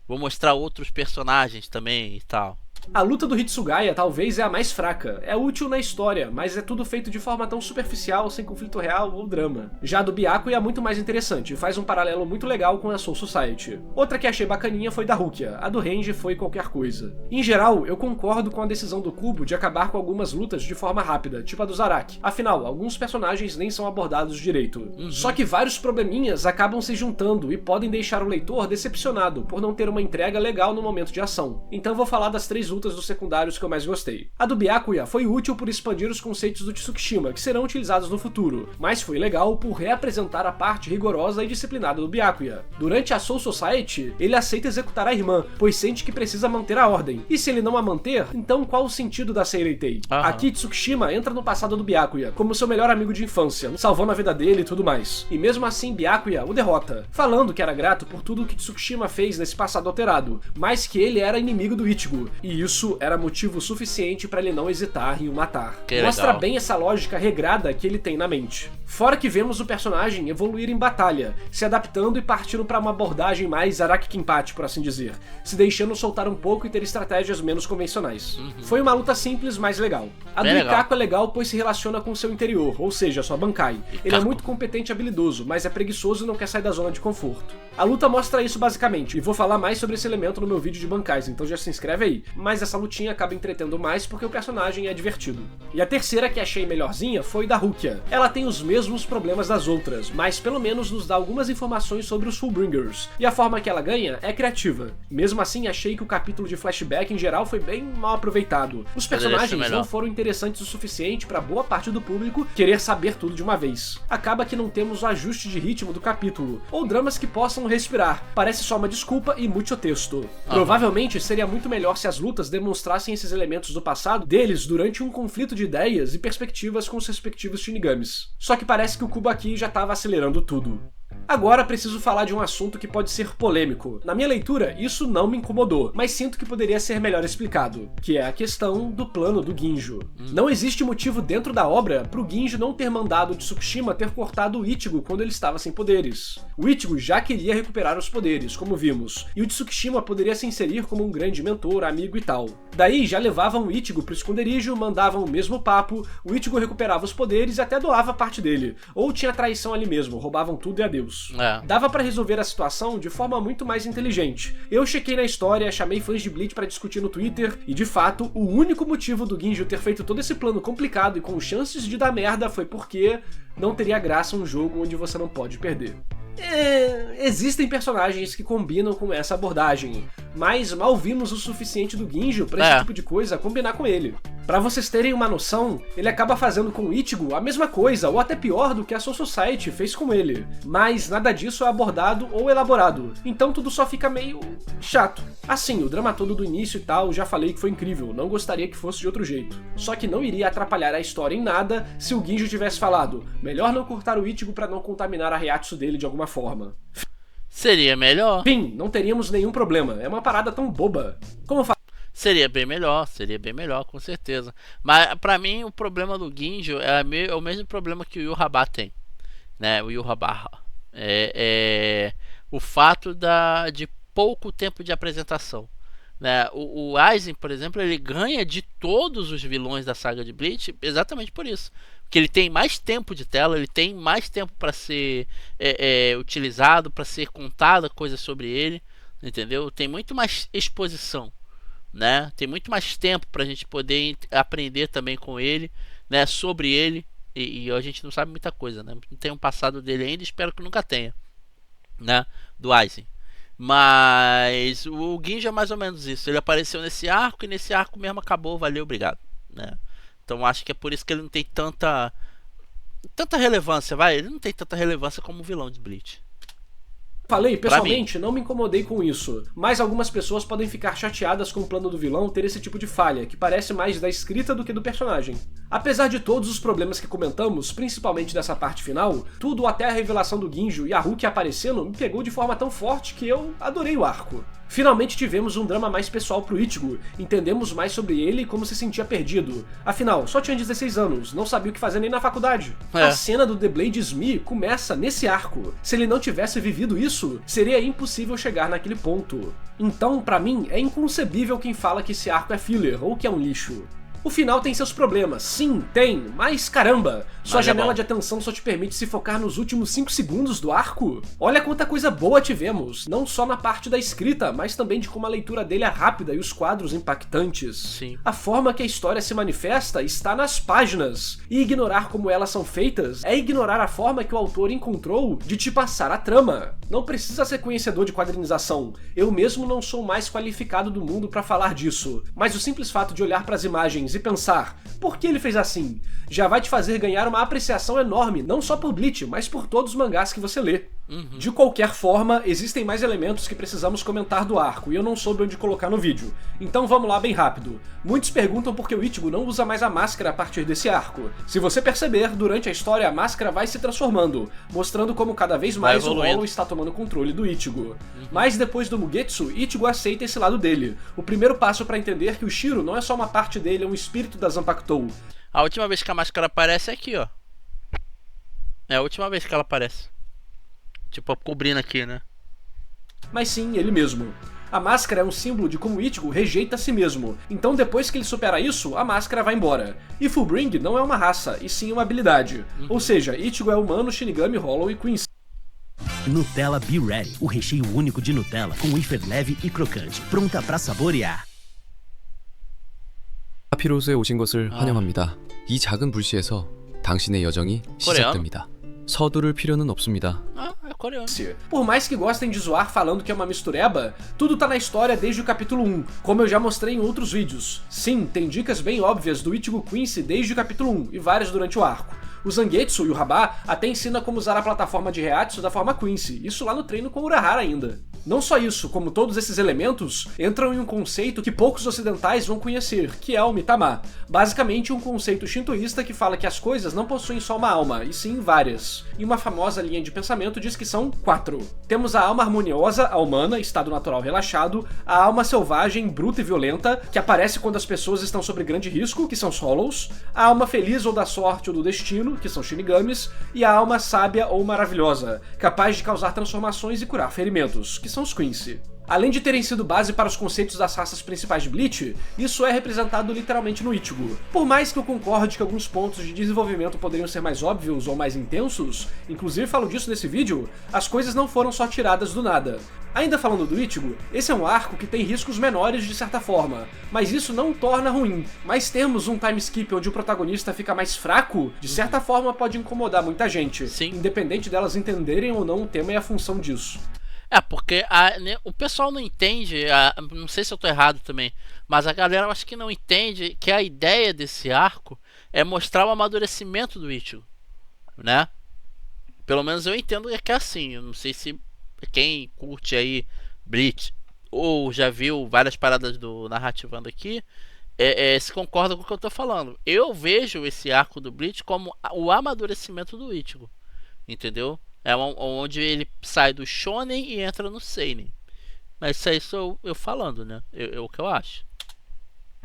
Vou mostrar outros personagens também e tal. A luta do Hitsugaya talvez é a mais fraca, é útil na história, mas é tudo feito de forma tão superficial, sem conflito real ou drama. Já a do Byakuya é muito mais interessante, faz um paralelo muito legal com a Soul Society. Outra que achei bacaninha foi da Rukia, a do Renji foi qualquer coisa. Em geral, eu concordo com a decisão do Kubo de acabar com algumas lutas de forma rápida, tipo a do Zaraki. Afinal, alguns personagens nem são abordados direito. Só que vários probleminhas acabam se juntando e podem deixar o leitor decepcionado por não ter uma entrega legal no momento de ação. Então vou falar das 3 lutas dos secundários que eu mais gostei. A do Byakuya foi útil por expandir os conceitos do Tsukishima, que serão utilizados no futuro, mas foi legal por reapresentar a parte rigorosa e disciplinada do Byakuya. Durante a Soul Society, ele aceita executar a irmã, pois sente que precisa manter a ordem. E se ele não a manter, então qual o sentido da Seireitei? Aqui Tsukishima entra no passado do Byakuya, como seu melhor amigo de infância, salvando a vida dele e tudo mais. E mesmo assim Byakuya o derrota, falando que era grato por tudo que Tsukishima fez nesse passado alterado, mas que ele era inimigo do Ichigo, e isso era motivo suficiente para ele não hesitar em o matar. Mostra bem essa lógica regrada que ele tem na mente. Fora que vemos o personagem evoluir em batalha, se adaptando e partindo para uma abordagem mais Araki Kinpachi, por assim dizer, se deixando soltar um pouco e ter estratégias menos convencionais. Foi uma luta simples, mas legal. A do Ikako é legal pois se relaciona com seu interior, ou seja, sua Bankai. Ele é muito competente e habilidoso, mas é preguiçoso e não quer sair da zona de conforto. A luta mostra isso basicamente, e vou falar mais sobre esse elemento no meu vídeo de Bankais, então já se inscreve aí. Mas essa lutinha acaba entretendo mais porque o personagem é divertido. E a terceira que achei melhorzinha foi da Rukia. Ela tem os mesmos problemas das outras, mas pelo menos nos dá algumas informações sobre os Fullbringers, e a forma que ela ganha é criativa. Mesmo assim, achei que o capítulo de flashback em geral foi bem mal aproveitado. Os personagens não foram interessantes o suficiente para boa parte do público querer saber tudo de uma vez. Acaba que não temos o ajuste de ritmo do capítulo, ou dramas que possam respirar. Parece só uma desculpa e muito texto. Provavelmente seria muito melhor se as lutas demonstrassem esses elementos do passado deles durante um conflito de ideias e perspectivas com os respectivos Shinigamis. Só que parece que o Kubo aqui já estava acelerando tudo. Agora preciso falar de um assunto que pode ser polêmico. Na minha leitura, isso não me incomodou, mas sinto que poderia ser melhor explicado, que é a questão do plano do Ginjo. Não existe motivo dentro da obra pro Ginjo não ter mandado o Tsukishima ter cortado o Ichigo quando ele estava sem poderes. O Ichigo já queria recuperar os poderes, como vimos, e o Tsukishima poderia se inserir como um grande mentor, amigo e tal. Daí já levavam o Ichigo pro esconderijo, mandavam o mesmo papo, o Ichigo recuperava os poderes e até doava parte dele, ou tinha traição ali mesmo, roubavam tudo e adeus. Dava pra resolver a situação de forma muito mais inteligente. Eu chequei na história, chamei fãs de Bleach pra discutir no Twitter, e de fato, o único motivo do Ginjo ter feito todo esse plano complicado e com chances de dar merda foi porque não teria graça um jogo onde você não pode perder. Existem personagens que combinam com essa abordagem, mas mal vimos o suficiente do Ginjo pra esse tipo de coisa combinar com ele. Pra vocês terem uma noção, ele acaba fazendo com o Ichigo a mesma coisa, ou até pior do que a Soul Society fez com ele. Mas nada disso é abordado ou elaborado, então tudo só fica meio chato. Assim, o drama todo do início e tal, já falei que foi incrível, não gostaria que fosse de outro jeito. Só que não iria atrapalhar a história em nada se o Ginjo tivesse falado, melhor não cortar o Ichigo pra não contaminar a Reiatsu dele de alguma forma. Seria melhor. Fim, não teríamos nenhum problema, é uma parada tão boba. Como seria bem melhor, com certeza. Mas pra mim o problema do Ginjo é o mesmo problema que o Yuraba tem, né? O Yuraba é o fato de pouco tempo de apresentação, né? O Aizen, por exemplo, ele ganha de todos os vilões da saga de Bleach exatamente por isso, porque ele tem mais tempo de tela, ele tem mais tempo para ser utilizado, para ser contada coisas sobre ele, entendeu? Tem muito mais exposição, né? Tem muito mais tempo pra gente poder aprender também com ele, né? Sobre ele, e a gente não sabe muita coisa, né? Não tem um passado dele ainda, espero que nunca tenha, né? Do Aizen. Mas o Ginjo é mais ou menos isso. Ele apareceu nesse arco e nesse arco mesmo acabou, valeu, obrigado, né? Então acho que é por isso que ele não tem tanta relevância, ele não tem tanta relevância como o vilão de Bleach. Falei, pessoalmente, não me incomodei com isso, mas algumas pessoas podem ficar chateadas com o plano do vilão ter esse tipo de falha, que parece mais da escrita do que do personagem. Apesar de todos os problemas que comentamos, principalmente dessa parte final, tudo até a revelação do Ginjo e a Rukia aparecendo me pegou de forma tão forte que eu adorei o arco. Finalmente tivemos um drama mais pessoal pro Ichigo, entendemos mais sobre ele e como se sentia perdido. Afinal, só tinha 16 anos, não sabia o que fazer nem na faculdade. A cena do The Blade Smee começa nesse arco. Se ele não tivesse vivido isso, isso, seria impossível chegar naquele ponto. Então, pra mim, é inconcebível quem fala que esse arco é filler ou que é um lixo. O final tem seus problemas, sim, tem, mas caramba, sua janela de atenção só te permite se focar nos últimos 5 segundos do arco? Olha quanta coisa boa tivemos, não só na parte da escrita, mas também de como a leitura dele é rápida e os quadros impactantes. Sim. A forma que a história se manifesta está nas páginas, e ignorar como elas são feitas é ignorar a forma que o autor encontrou de te passar a trama. Não precisa ser conhecedor de quadrinização, eu mesmo não sou o mais qualificado do mundo pra falar disso, mas o simples fato de olhar pras imagens e pensar, por que ele fez assim? Já vai te fazer ganhar uma apreciação enorme, não só por Bleach, mas por todos os mangás que você lê. De qualquer forma, existem mais elementos que precisamos comentar do arco, e eu não soube onde colocar no vídeo. Então vamos lá bem rápido. Muitos perguntam por que o Ichigo não usa mais a máscara a partir desse arco. Se você perceber, durante a história a máscara vai se transformando, mostrando como cada vez mais o Hollow está tomando controle do Ichigo. Mas depois do Mugetsu, Ichigo aceita esse lado dele. O primeiro passo para entender que o Shiro não é só uma parte dele, é um espírito da Zanpakutou. A última vez que a máscara aparece é aqui, ó. É a última vez que ela aparece. Tipo, cobrindo aqui, né? Mas sim, ele mesmo. A máscara é um símbolo de como Ichigo rejeita a si mesmo, então depois que ele supera isso, a máscara vai embora. E Fullbring não é uma raça, e sim uma habilidade. Ou seja, Ichigo é humano, Shinigami, Hollow e Quincy. Nutella Be Ready, o recheio único de Nutella com wafer leve e crocante, pronta pra saborear. 파피로스에 오신 것을 환영합니다. 이 작은 불씨에서 당신의 여정이 시작됩니다. 서두를 필요는 없습니다. Por mais que gostem de zoar falando que é uma mistureba, tudo tá na história desde o capítulo 1, como eu já mostrei em outros vídeos. Sim, tem dicas bem óbvias do Ichigo Quincy desde o capítulo 1 e várias durante o arco. O Zangetsu e o Rabá até ensinam como usar a plataforma de Reatsu da forma Quincy, isso lá no treino com Urahara ainda. Não só isso, como todos esses elementos entram em um conceito que poucos ocidentais vão conhecer, que é o Mitama. Basicamente um conceito shintoísta que fala que as coisas não possuem só uma alma, e sim várias. E uma famosa linha de pensamento diz que são 4. Temos a alma harmoniosa, a humana, estado natural relaxado, a alma selvagem, bruta e violenta, que aparece quando as pessoas estão sob grande risco, que são os Hollows, a alma feliz ou da sorte ou do destino, que são Shinigamis, e a alma sábia ou maravilhosa, capaz de causar transformações e curar ferimentos, que são os Quincy. Além de terem sido base para os conceitos das raças principais de Bleach, isso é representado literalmente no Ichigo. Por mais que eu concorde que alguns pontos de desenvolvimento poderiam ser mais óbvios ou mais intensos, inclusive falo disso nesse vídeo, as coisas não foram só tiradas do nada. Ainda falando do Ichigo, esse é um arco que tem riscos menores de certa forma, mas isso não o torna ruim. Mas termos um time skip onde o protagonista fica mais fraco, de certa forma pode incomodar muita gente, independente delas entenderem ou não o tema e a função disso. É, porque o pessoal não entende, não sei se eu tô errado também, mas a galera eu acho que não entende que a ideia desse arco é mostrar o amadurecimento do Ichigo, né? Pelo menos eu entendo que é assim, eu não sei se quem curte aí Bleach ou já viu várias paradas do Narrativando aqui, se concorda com o que eu tô falando. Eu vejo esse arco do Bleach como o amadurecimento do Ichigo, entendeu? É onde ele sai do shonen e entra no seinen. Mas isso aí sou eu falando, né? É o que eu acho.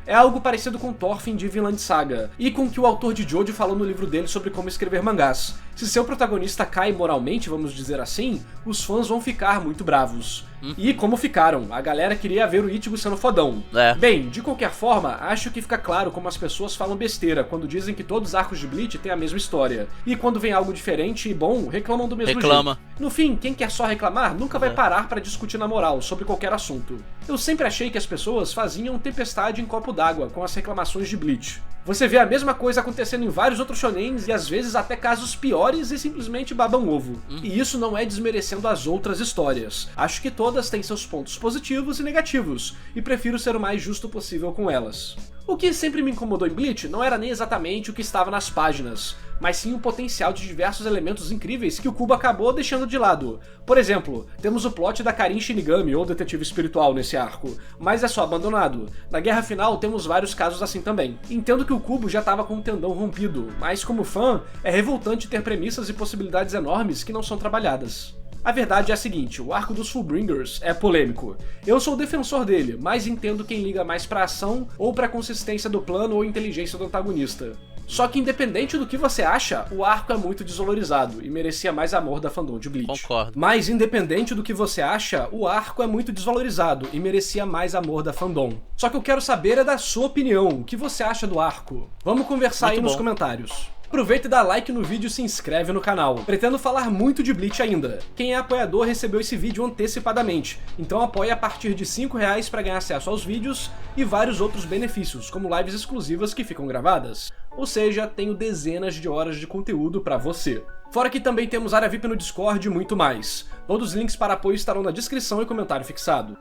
É algo parecido com Thorfinn de Vinland Saga, e com o que o autor de Jojo falou no livro dele sobre como escrever mangás. Se seu protagonista cai moralmente, vamos dizer assim, os fãs vão ficar muito bravos. E como ficaram, a galera queria ver o Ichigo sendo fodão. Bem, de qualquer forma, acho que fica claro como as pessoas falam besteira quando dizem que todos os arcos de Bleach têm a mesma história. E quando vem algo diferente e bom, reclamam do mesmo jeito. No fim, quem quer só reclamar nunca vai parar pra discutir na moral sobre qualquer assunto. Eu sempre achei que as pessoas faziam tempestade em copo d'água com as reclamações de Bleach. Você vê a mesma coisa acontecendo em vários outros shonens e às vezes até casos piores e simplesmente babam ovo. E isso não é desmerecendo as outras histórias. Acho que todas têm seus pontos positivos e negativos, e prefiro ser o mais justo possível com elas. O que sempre me incomodou em Bleach não era nem exatamente o que estava nas páginas, mas sim o potencial de diversos elementos incríveis que o Kubo acabou deixando de lado. Por exemplo, temos o plot da Karin Shinigami, ou detetive espiritual, nesse arco, mas é só abandonado. Na guerra final temos vários casos assim também. Entendo que o Kubo já estava com o tendão rompido, mas como fã, é revoltante ter premissas e possibilidades enormes que não são trabalhadas. A verdade é a seguinte, o arco dos Fullbringers é polêmico. Eu sou defensor dele, mas entendo quem liga mais pra ação ou pra consistência do plano ou inteligência do antagonista. Só que independente do que você acha, o arco é muito desvalorizado e merecia mais amor da fandom de Bleach. Concordo. Mas independente do que você acha, o arco é muito desvalorizado e merecia mais amor da fandom. Só que eu quero saber é da sua opinião, o que você acha do arco? Vamos conversar muito aí nos bom. comentários. Aproveita e dá like no vídeo e se inscreve no canal. Pretendo falar muito de Bleach ainda. Quem é apoiador recebeu esse vídeo antecipadamente, então apoie a partir de R$5 para ganhar acesso aos vídeos e vários outros benefícios, como lives exclusivas que ficam gravadas. Ou seja, tenho dezenas de horas de conteúdo para você. Fora que também temos área VIP no Discord e muito mais. Todos os links para apoio estarão na descrição e comentário fixado.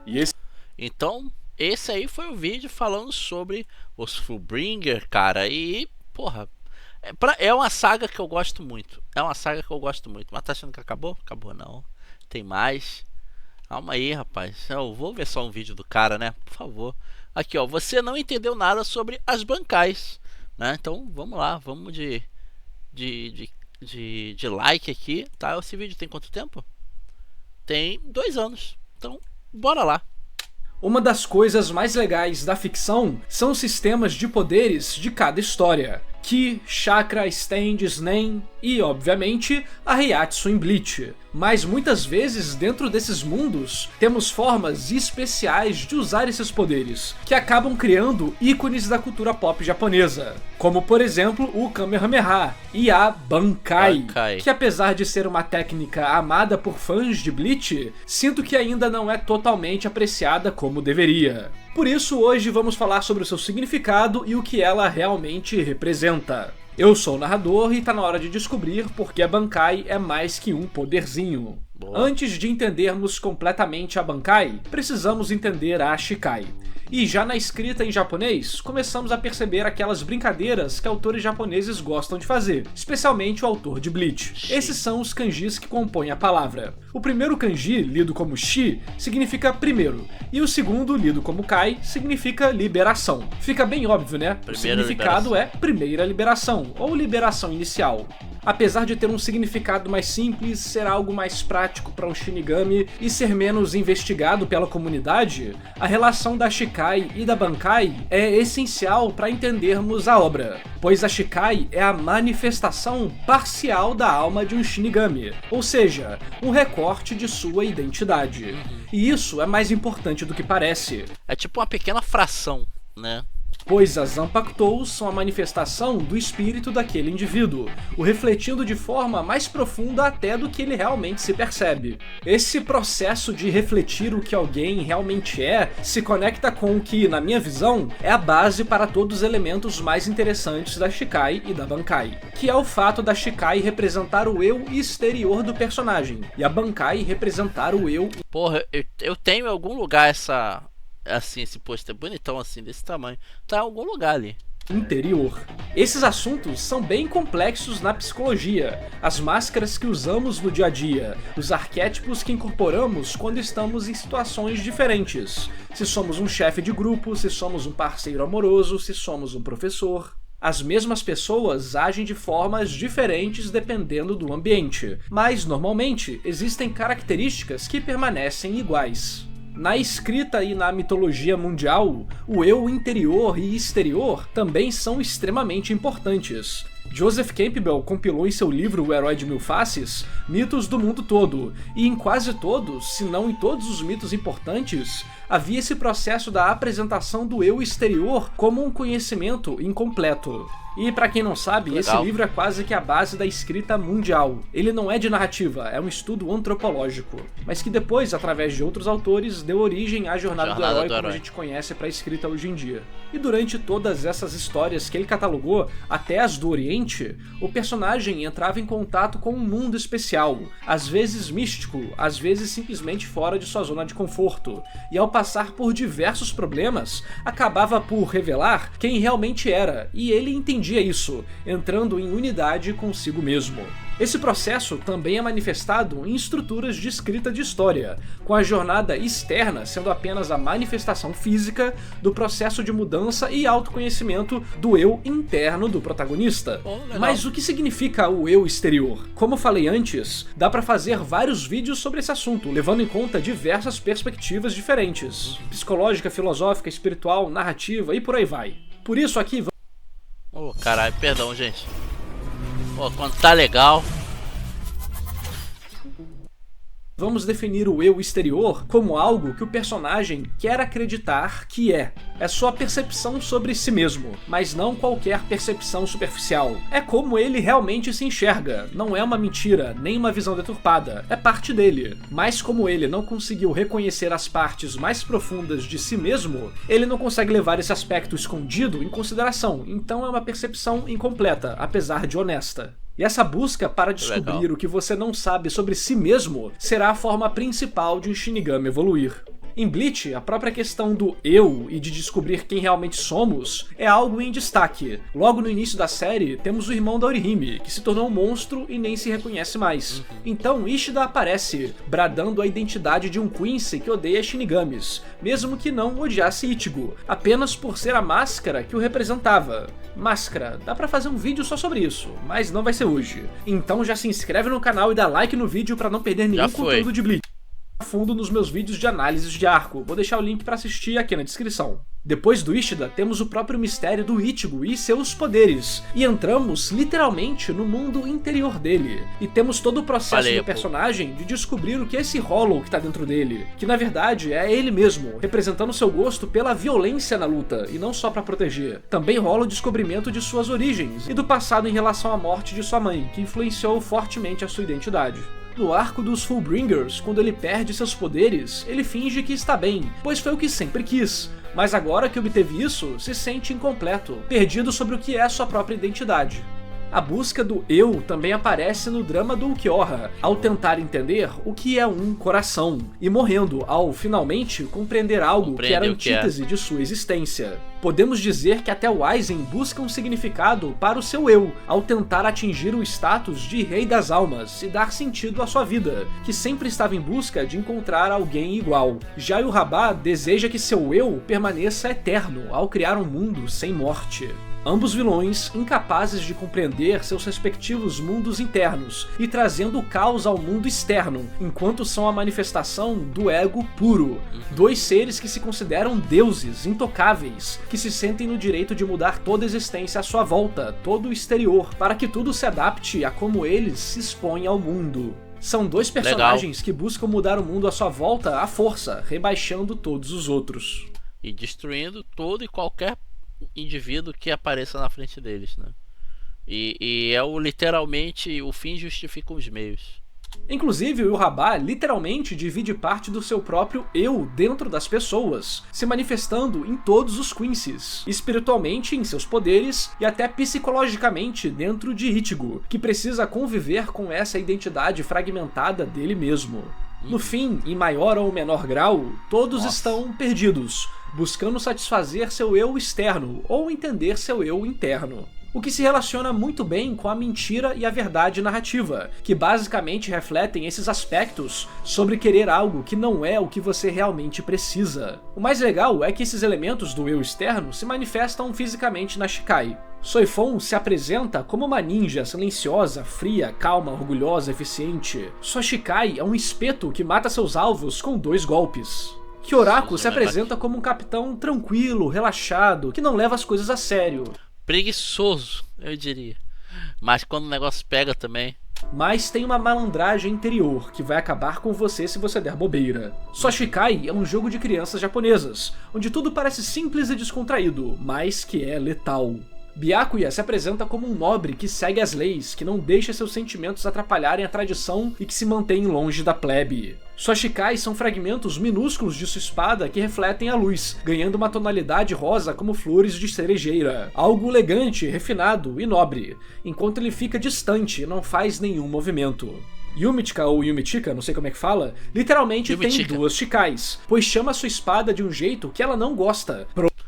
Então, esse aí foi o vídeo falando sobre os Fullbringer, cara, e, porra, é uma saga que eu gosto muito. Mas tá achando que acabou? Acabou não. Tem mais. Calma aí, rapaz. Eu vou ver só um vídeo do cara, né? Por favor. Aqui, ó. Você não entendeu nada sobre as bancais, né? Então, vamos lá. Vamos de like aqui, tá? Esse vídeo tem quanto tempo? Tem 2 anos. Então, bora lá. Uma das coisas mais legais da ficção são os sistemas de poderes de cada história. Ki, Chakra, Stand, Snen e, obviamente, a Reiatsu em Bleach. Mas muitas vezes, dentro desses mundos, temos formas especiais de usar esses poderes, que acabam criando ícones da cultura pop japonesa. Como, por exemplo, o Kamehameha e a Bankai, que apesar de ser uma técnica amada por fãs de Bleach, sinto que ainda não é totalmente apreciada como deveria. Por isso, hoje vamos falar sobre o seu significado e o que ela realmente representa. Eu sou o narrador e tá na hora de descobrir porque a Bankai é mais que um poderzinho. Boa. Antes de entendermos completamente a Bankai, precisamos entender a Shikai. E já na escrita em japonês, começamos a perceber aquelas brincadeiras que autores japoneses gostam de fazer, especialmente o autor de Bleach. Esses são os kanjis que compõem a palavra. O primeiro kanji, lido como shi, significa primeiro, e o segundo, lido como kai, significa liberação. Fica bem óbvio, né? O significado é primeira liberação, ou liberação inicial. Apesar de ter um significado mais simples, ser algo mais prático para um Shinigami e ser menos investigado pela comunidade, a relação da Shikai e da Bankai é essencial para entendermos a obra, pois a Shikai é a manifestação parcial da alma de um Shinigami, ou seja, um recorte de sua identidade. E isso é mais importante do que parece. É tipo uma pequena fração, né? Pois as Zanpakutos são a manifestação do espírito daquele indivíduo, o refletindo de forma mais profunda até do que ele realmente se percebe. Esse processo de refletir o que alguém realmente é se conecta com o que, na minha visão, é a base para todos os elementos mais interessantes da Shikai e da Bankai, que é o fato da Shikai representar o eu exterior do personagem, e a Bankai representar o eu... Porra, eu tenho em algum lugar esse pôster bonitão assim, desse tamanho, tá em algum lugar ali. Interior. Esses assuntos são bem complexos na psicologia, as máscaras que usamos no dia a dia, os arquétipos que incorporamos quando estamos em situações diferentes. Se somos um chefe de grupo, se somos um parceiro amoroso, se somos um professor. As mesmas pessoas agem de formas diferentes dependendo do ambiente, mas normalmente existem características que permanecem iguais. Na escrita e na mitologia mundial, o eu interior e exterior também são extremamente importantes. Joseph Campbell compilou em seu livro O Herói de Mil Faces mitos do mundo todo, e em quase todos, se não em todos os mitos importantes, havia esse processo da apresentação do eu exterior como um conhecimento incompleto. E pra quem não sabe, esse livro é quase que a base da escrita mundial. Ele não é de narrativa, é um estudo antropológico, mas que depois, através de outros autores, deu origem à Jornada do Herói como a gente conhece pra escrita hoje em dia. E durante todas essas histórias que ele catalogou, até as do Oriente, o personagem entrava em contato com um mundo especial, às vezes místico, às vezes simplesmente fora de sua zona de conforto, e ao passar por diversos problemas, acabava por revelar quem realmente era, e ele entendia isso, entrando em unidade consigo mesmo. Esse processo também é manifestado em estruturas de escrita de história, com a jornada externa sendo apenas a manifestação física do processo de mudança e autoconhecimento do eu interno do protagonista. Mas o que significa o eu exterior? Como falei antes, dá pra fazer vários vídeos sobre esse assunto, levando em conta diversas perspectivas diferentes, psicológica, filosófica, espiritual, narrativa e por aí vai. Por isso aqui Caralho, perdão, gente. Pô, quando tá legal... Vamos definir o eu exterior como algo que o personagem quer acreditar que é. É sua percepção sobre si mesmo, mas não qualquer percepção superficial. É como ele realmente se enxerga, não é uma mentira, nem uma visão deturpada, é parte dele. Mas como ele não conseguiu reconhecer as partes mais profundas de si mesmo, ele não consegue levar esse aspecto escondido em consideração, então é uma percepção incompleta, apesar de honesta. E essa busca para descobrir o que você não sabe sobre si mesmo será a forma principal de um Shinigami evoluir. Em Bleach, a própria questão do eu e de descobrir quem realmente somos é algo em destaque. Logo no início da série, temos o irmão da Orihime, que se tornou um monstro e nem se reconhece mais. Então Ishida aparece, bradando a identidade de um Quincy que odeia Shinigamis, mesmo que não odiasse Ichigo, apenas por ser a máscara que o representava. Máscara, dá pra fazer um vídeo só sobre isso, mas não vai ser hoje. Então já se inscreve no canal e dá like no vídeo pra não perder nenhum conteúdo de Bleach. Fundo nos meus vídeos de análises de arco, vou deixar o link para assistir aqui na descrição. Depois do Ishida, temos o próprio mistério do Ichigo e seus poderes, e entramos literalmente no mundo interior dele, e temos todo o processo do personagem de descobrir o que é esse Hollow que tá dentro dele, que na verdade é ele mesmo, representando seu gosto pela violência na luta, e não só para proteger. Também rola o descobrimento de suas origens, e do passado em relação à morte de sua mãe, que influenciou fortemente a sua identidade. No arco dos Fullbringers, quando ele perde seus poderes, ele finge que está bem, pois foi o que sempre quis. Mas agora que obteve isso, se sente incompleto, perdido sobre o que é sua própria identidade. A busca do eu também aparece no drama do Ulquiorra, ao tentar entender o que é um coração, e morrendo ao, finalmente, compreender algo que era a antítese de sua existência. Podemos dizer que até o Aizen busca um significado para o seu eu, ao tentar atingir o status de Rei das Almas e dar sentido à sua vida, que sempre estava em busca de encontrar alguém igual. Já Yhwach deseja que seu eu permaneça eterno, ao criar um mundo sem morte. Ambos vilões incapazes de compreender seus respectivos mundos internos e trazendo o caos ao mundo externo, enquanto são a manifestação do ego puro. Dois seres que se consideram deuses, intocáveis, que se sentem no direito de mudar toda a existência à sua volta, todo o exterior, para que tudo se adapte a como eles se expõem ao mundo. São dois personagens que buscam mudar o mundo à sua volta à força, rebaixando todos os outros. E destruindo todo e qualquer indivíduo que apareça na frente deles, né? E é literalmente o fim justifica os meios. Inclusive, o Yhwach literalmente divide parte do seu próprio eu dentro das pessoas, se manifestando em todos os Quincy's, espiritualmente em seus poderes e até psicologicamente dentro de Ichigo, que precisa conviver com essa identidade fragmentada dele mesmo. No fim, em maior ou menor grau, todos estão perdidos, buscando satisfazer seu eu externo ou entender seu eu interno. O que se relaciona muito bem com a mentira e a verdade narrativa, que basicamente refletem esses aspectos sobre querer algo que não é o que você realmente precisa. O mais legal é que esses elementos do eu externo se manifestam fisicamente na Shikai. Soifon se apresenta como uma ninja silenciosa, fria, calma, orgulhosa, eficiente. Sua Shikai é um espeto que mata seus alvos com 2 golpes. Kyoraku se apresenta como um capitão tranquilo, relaxado, que não leva as coisas a sério. Preguiçoso, eu diria. Mas quando o negócio pega também... Mas tem uma malandragem interior, que vai acabar com você se você der bobeira. Sua Shikai é um jogo de crianças japonesas, onde tudo parece simples e descontraído, mas que é letal. Byakuya se apresenta como um nobre que segue as leis, que não deixa seus sentimentos atrapalharem a tradição e que se mantém longe da plebe. Suas Shikai são fragmentos minúsculos de sua espada que refletem a luz, ganhando uma tonalidade rosa como flores de cerejeira. Algo elegante, refinado e nobre, enquanto ele fica distante e não faz nenhum movimento. Yumichika ou Yumichika, não sei como é que fala, literalmente tem 2 Shikais, pois chama sua espada de um jeito que ela não gosta.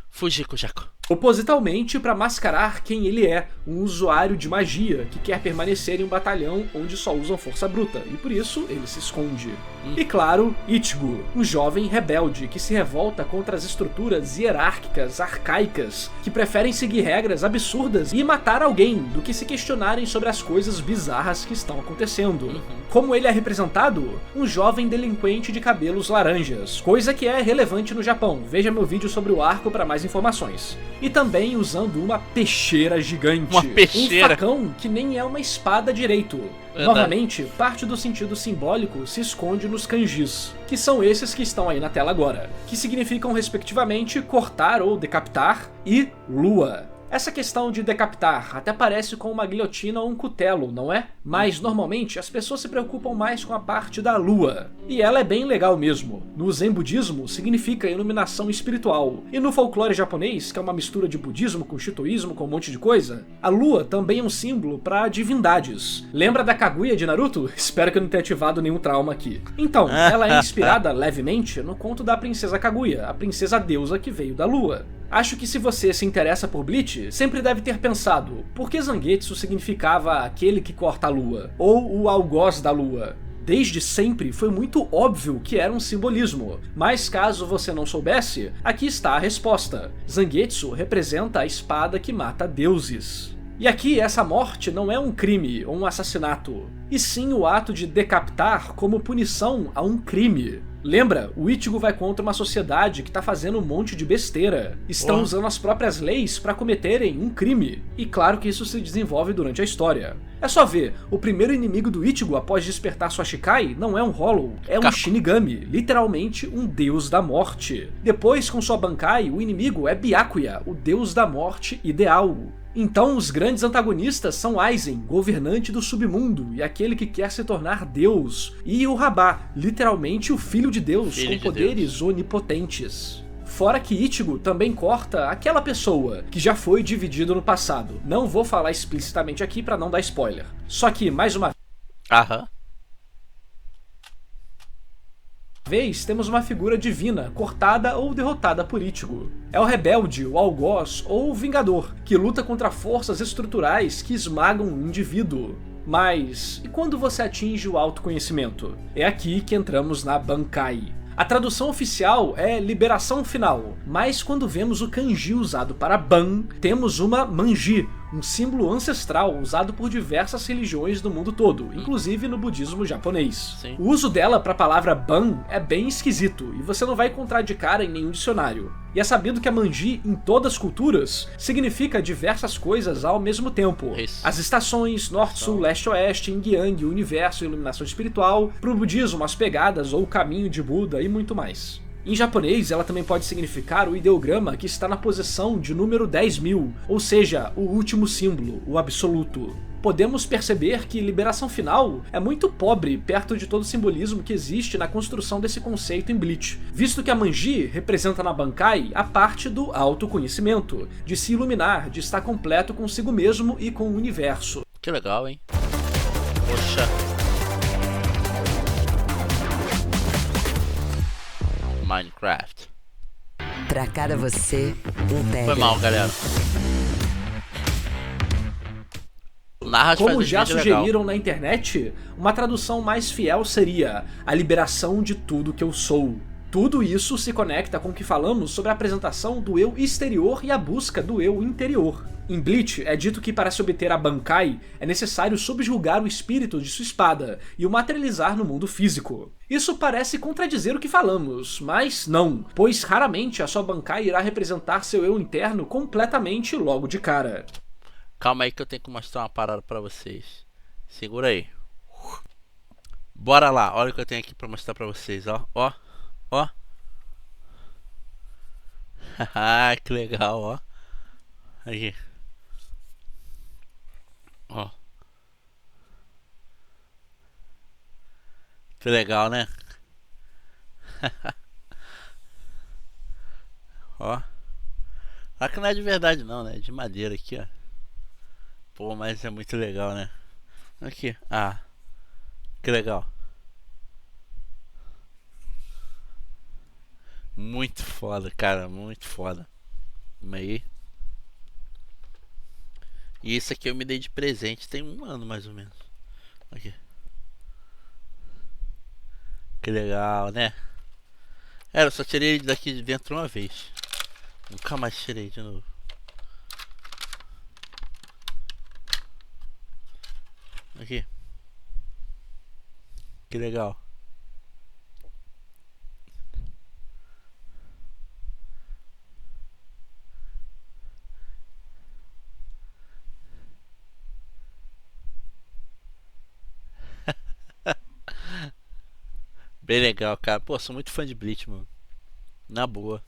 Fujiko-jaku. Propositalmente para mascarar quem ele é, um usuário de magia que quer permanecer em um batalhão onde só usam força bruta, e por isso ele se esconde. E claro, Ichigo, um jovem rebelde que se revolta contra as estruturas hierárquicas, arcaicas, que preferem seguir regras absurdas e matar alguém do que se questionarem sobre as coisas bizarras que estão acontecendo. Como ele é representado? Um jovem delinquente de cabelos laranjas, coisa que é relevante no Japão. Veja meu vídeo sobre o arco para mais informações. E também usando uma peixeira gigante. Uma peixeira. Um facão que nem é uma espada direito. Verdade. Novamente, parte do sentido simbólico se esconde nos kanjis, que são esses que estão aí na tela agora, que significam respectivamente cortar ou decapitar e lua. Essa questão de decapitar até parece com uma guilhotina ou um cutelo, não é? Mas normalmente as pessoas se preocupam mais com a parte da lua. E ela é bem legal mesmo. No Zen budismo significa iluminação espiritual. E no folclore japonês, que é uma mistura de budismo com shintoísmo com um monte de coisa, a lua também é um símbolo para divindades. Lembra da Kaguya de Naruto? Espero que eu não tenha ativado nenhum trauma aqui. Então, ela é inspirada levemente no conto da princesa Kaguya, a princesa deusa que veio da lua. Acho que se você se interessa por Bleach, sempre deve ter pensado, por que Zangetsu significava aquele que corta a lua? Ou o algoz da lua? Desde sempre foi muito óbvio que era um simbolismo, mas caso você não soubesse, aqui está a resposta. Zangetsu representa a espada que mata deuses. E aqui essa morte não é um crime ou um assassinato, e sim o ato de decapitar como punição a um crime. Lembra, o Ichigo vai contra uma sociedade que tá fazendo um monte de besteira. Estão usando as próprias leis para cometerem um crime. E claro que isso se desenvolve durante a história. É só ver, o primeiro inimigo do Ichigo após despertar sua Shikai não é um Hollow, é um Shinigami, literalmente um deus da morte. Depois, com sua Bankai, o inimigo é Byakuya, o deus da morte ideal. Então os grandes antagonistas são Aizen, governante do submundo e aquele que quer se tornar Deus, e o Rabá, literalmente o filho de Deus, com poderes onipotentes. Fora que Ichigo também corta aquela pessoa que já foi dividido no passado. Não vou falar explicitamente aqui para não dar spoiler. Só que, mais uma vez, temos uma figura divina, cortada ou derrotada por Ichigo. É o rebelde, o algoz ou o vingador, que luta contra forças estruturais que esmagam um indivíduo. Mas, e quando você atinge o autoconhecimento? É aqui que entramos na Bankai. A tradução oficial é liberação final, mas quando vemos o kanji usado para ban, temos uma manji, um símbolo ancestral usado por diversas religiões do mundo todo, inclusive no budismo japonês. Sim. O uso dela para a palavra ban é bem esquisito, e você não vai encontrar de cara em nenhum dicionário. E é sabido que a manji, em todas as culturas, significa diversas coisas ao mesmo tempo. As estações, norte, sul, leste, oeste, yin yang, universo, iluminação espiritual, pro budismo, as pegadas ou o caminho de Buda e muito mais. Em japonês, ela também pode significar o ideograma que está na posição de número 10.000, ou seja, o último símbolo, o absoluto. Podemos perceber que liberação final é muito pobre perto de todo o simbolismo que existe na construção desse conceito em Bleach, visto que a manji representa na Bankai a parte do autoconhecimento, de se iluminar, de estar completo consigo mesmo e com o universo. Que legal, hein? Poxa. Minecraft. Pra cada você, um Telegram. Foi mal, galera. Como já sugeriram na internet, uma tradução mais fiel seria a liberação de tudo que eu sou. Tudo isso se conecta com o que falamos sobre a apresentação do eu exterior e a busca do eu interior. Em Bleach, é dito que para se obter a Bankai, é necessário subjugar o espírito de sua espada e o materializar no mundo físico. Isso parece contradizer o que falamos, mas não, pois raramente a sua Bankai irá representar seu eu interno completamente logo de cara. Calma aí que eu tenho que mostrar uma parada pra vocês. Segura aí. Bora lá, olha o que eu tenho aqui pra mostrar pra vocês, ó, ó, ó. Haha, que legal, ó. Aqui. Ó. Que legal, né? Ó. Só que não é de verdade não, né? É de madeira aqui, ó. Pô, mas é muito legal, né? Aqui. Ah. Que legal. Muito foda, cara. Muito foda. Vamos aí. E esse aqui eu me dei de presente tem 1 ano mais ou menos. Aqui. Que legal, né? Eu só tirei ele daqui de dentro uma vez. Nunca mais tirei de novo. Aqui. Que legal. Bem legal, cara. Pô, sou muito fã de Bleach, mano. Na boa.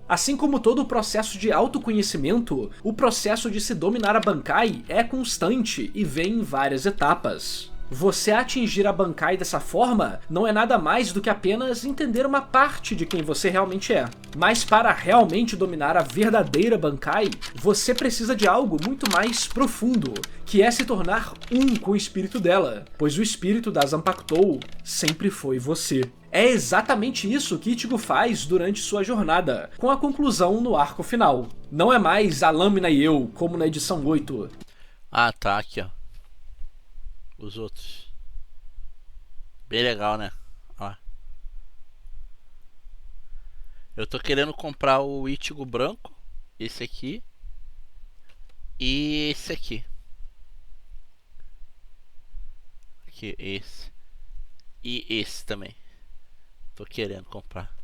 Assim como todo o processo de autoconhecimento, o processo de se dominar a Bankai é constante e vem em várias etapas. Você atingir a Bankai dessa forma não é nada mais do que apenas entender uma parte de quem você realmente é. Mas para realmente dominar a verdadeira Bankai, você precisa de algo muito mais profundo, que é se tornar um com o espírito dela, pois o espírito da Zanpakutou sempre foi você. É exatamente isso que Ichigo faz durante sua jornada, com a conclusão no arco final. Não é mais a lâmina e eu, como na edição 8. Ah, tá, aqui ó. Os outros. Bem legal, né? Ó. Eu tô querendo comprar o Ichigo branco, esse aqui e esse aqui. Aqui, esse. E esse também. Tô querendo comprar.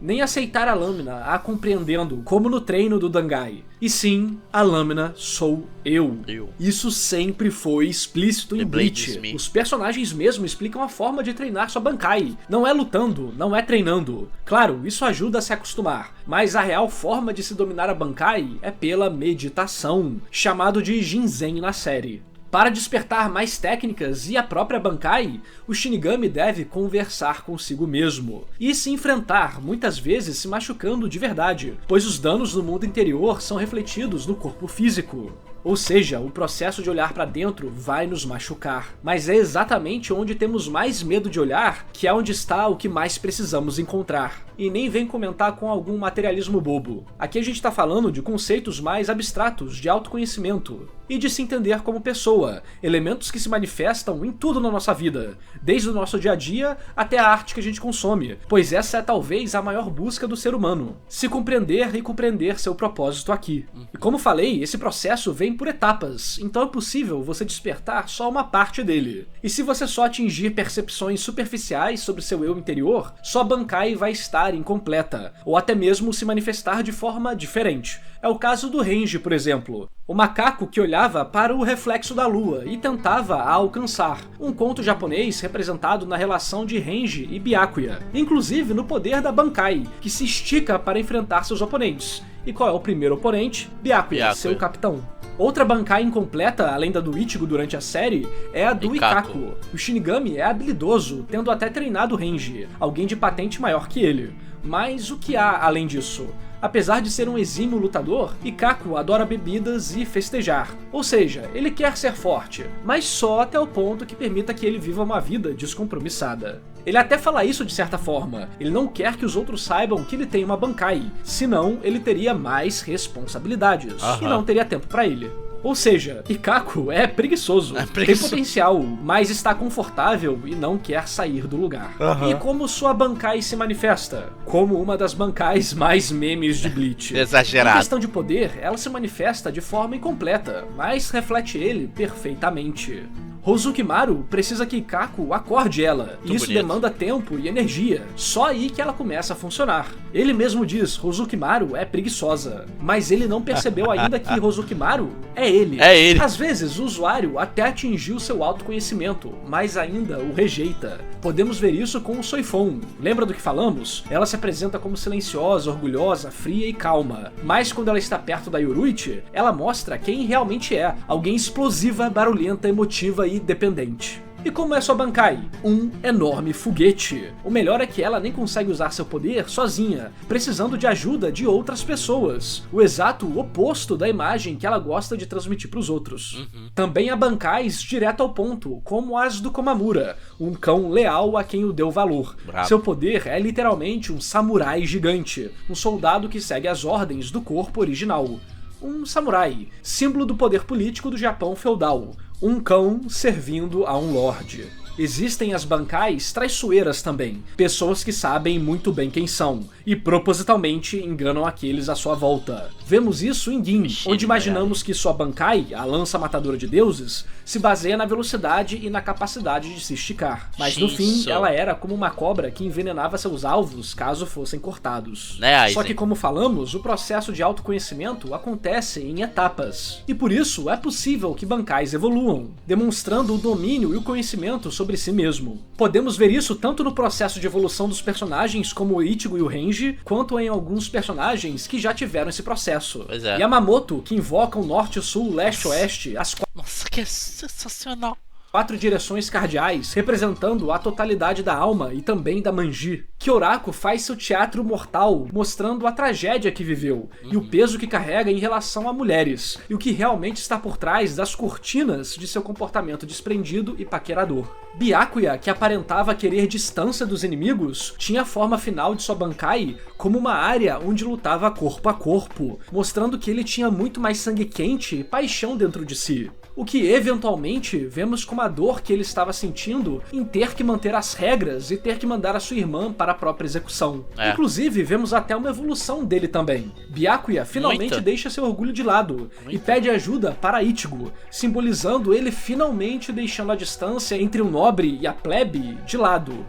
Nem aceitar a lâmina a compreendendo, como no treino do Dangai. E sim, a lâmina sou eu. Isso sempre foi explícito em Bleach. Os personagens mesmo explicam a forma de treinar sua Bankai. Não é lutando, não é treinando. Claro, isso ajuda a se acostumar, mas a real forma de se dominar a Bankai é pela meditação, chamado de Jinzen na série. Para despertar mais técnicas e a própria Bankai, o Shinigami deve conversar consigo mesmo e se enfrentar, muitas vezes se machucando de verdade, pois os danos no mundo interior são refletidos no corpo físico. Ou seja, o processo de olhar para dentro vai nos machucar. Mas é exatamente onde temos mais medo de olhar que é onde está o que mais precisamos encontrar. E nem vem comentar com algum materialismo bobo. Aqui a gente está falando de conceitos mais abstratos de autoconhecimento e de se entender como pessoa, elementos que se manifestam em tudo na nossa vida, desde o nosso dia a dia até a arte que a gente consome, pois essa é talvez a maior busca do ser humano, se compreender e compreender seu propósito aqui. E como falei, esse processo vem por etapas, então é possível você despertar só uma parte dele. E se você só atingir percepções superficiais sobre seu eu interior, sua Bankai vai estar incompleta, ou até mesmo se manifestar de forma diferente. É o caso do Renji, por exemplo, o macaco que olhava para o reflexo da lua e tentava a alcançar, um conto japonês representado na relação de Renji e Byakuya, inclusive no poder da Bankai, que se estica para enfrentar seus oponentes. E qual é o primeiro oponente? Byakuya, seu capitão. Outra Bankai incompleta, além da do Ichigo durante a série, é a do Ikkaku. O Shinigami é habilidoso, tendo até treinado Renji, alguém de patente maior que ele. Mas o que há além disso? Apesar de ser um exímio lutador, Ikkaku adora bebidas e festejar. Ou seja, ele quer ser forte, mas só até o ponto que permita que ele viva uma vida descompromissada. Ele até fala isso de certa forma, ele não quer que os outros saibam que ele tem uma Bankai, senão ele teria mais responsabilidades, e não teria tempo pra ele. Ou seja, Ikkaku é preguiçoso, tem potencial, mas está confortável e não quer sair do lugar. E como sua Bankai se manifesta? Como uma das Bankais mais memes de Bleach. Exagerado. Em questão de poder, ela se manifesta de forma incompleta, mas reflete ele perfeitamente. Hozukimaru precisa que Ikkaku acorde ela, e isso demanda tempo e energia, só aí que ela começa a funcionar. Ele mesmo diz, Hozukimaru é preguiçosa, mas ele não percebeu ainda que Hozukimaru é ele. É ele. Às vezes o usuário até atingiu seu autoconhecimento, mas ainda o rejeita. Podemos ver isso com o Soifon. Lembra do que falamos? Ela se apresenta como silenciosa, orgulhosa, fria e calma, mas quando ela está perto da Yoruichi, ela mostra quem realmente é, alguém explosiva, barulhenta, emotiva e dependente. E como é sua Bankai? Um enorme foguete. O melhor é que ela nem consegue usar seu poder sozinha, precisando de ajuda de outras pessoas. O exato oposto da imagem que ela gosta de transmitir para os outros. Também há Bankais direto ao ponto, como as do Komamura, um cão leal a quem o deu valor. Seu poder é literalmente um samurai gigante, um soldado que segue as ordens do corpo original. Um samurai, símbolo do poder político do Japão feudal. Um cão servindo a um lorde. Existem as Bankais traiçoeiras também, pessoas que sabem muito bem quem são, e propositalmente enganam aqueles à sua volta. Vemos isso em Gin, onde imaginamos que sua Bankai, a lança matadora de deuses, se baseia na velocidade e na capacidade de se esticar. Mas no fim, ela era como uma cobra que envenenava seus alvos caso fossem cortados. Só que, como falamos, o processo de autoconhecimento acontece em etapas. E por isso, é possível que Bankais evoluam, demonstrando o domínio e o conhecimento sobre si mesmo. Podemos ver isso tanto no processo de evolução dos personagens como o Ichigo e o Renji, quanto em alguns personagens que já tiveram esse processo. Yamamoto, que invoca o norte, sul, leste, oeste, as Nossa, que sensacional! 4 direções cardeais, representando a totalidade da alma e também da Manji. Kyoraku faz seu teatro mortal, mostrando a tragédia que viveu, e o peso que carrega em relação a mulheres, e o que realmente está por trás das cortinas de seu comportamento desprendido e paquerador. Byakuya, que aparentava querer distância dos inimigos, tinha a forma final de sua Bankai como uma área onde lutava corpo a corpo, mostrando que ele tinha muito mais sangue quente e paixão dentro de si. O que eventualmente vemos como a dor que ele estava sentindo em ter que manter as regras e ter que mandar a sua irmã para a própria execução. Inclusive, vemos até uma evolução dele também. Byakuya finalmente deixa seu orgulho de lado e pede ajuda para Ichigo, simbolizando ele finalmente deixando a distância entre o nobre e a plebe de lado.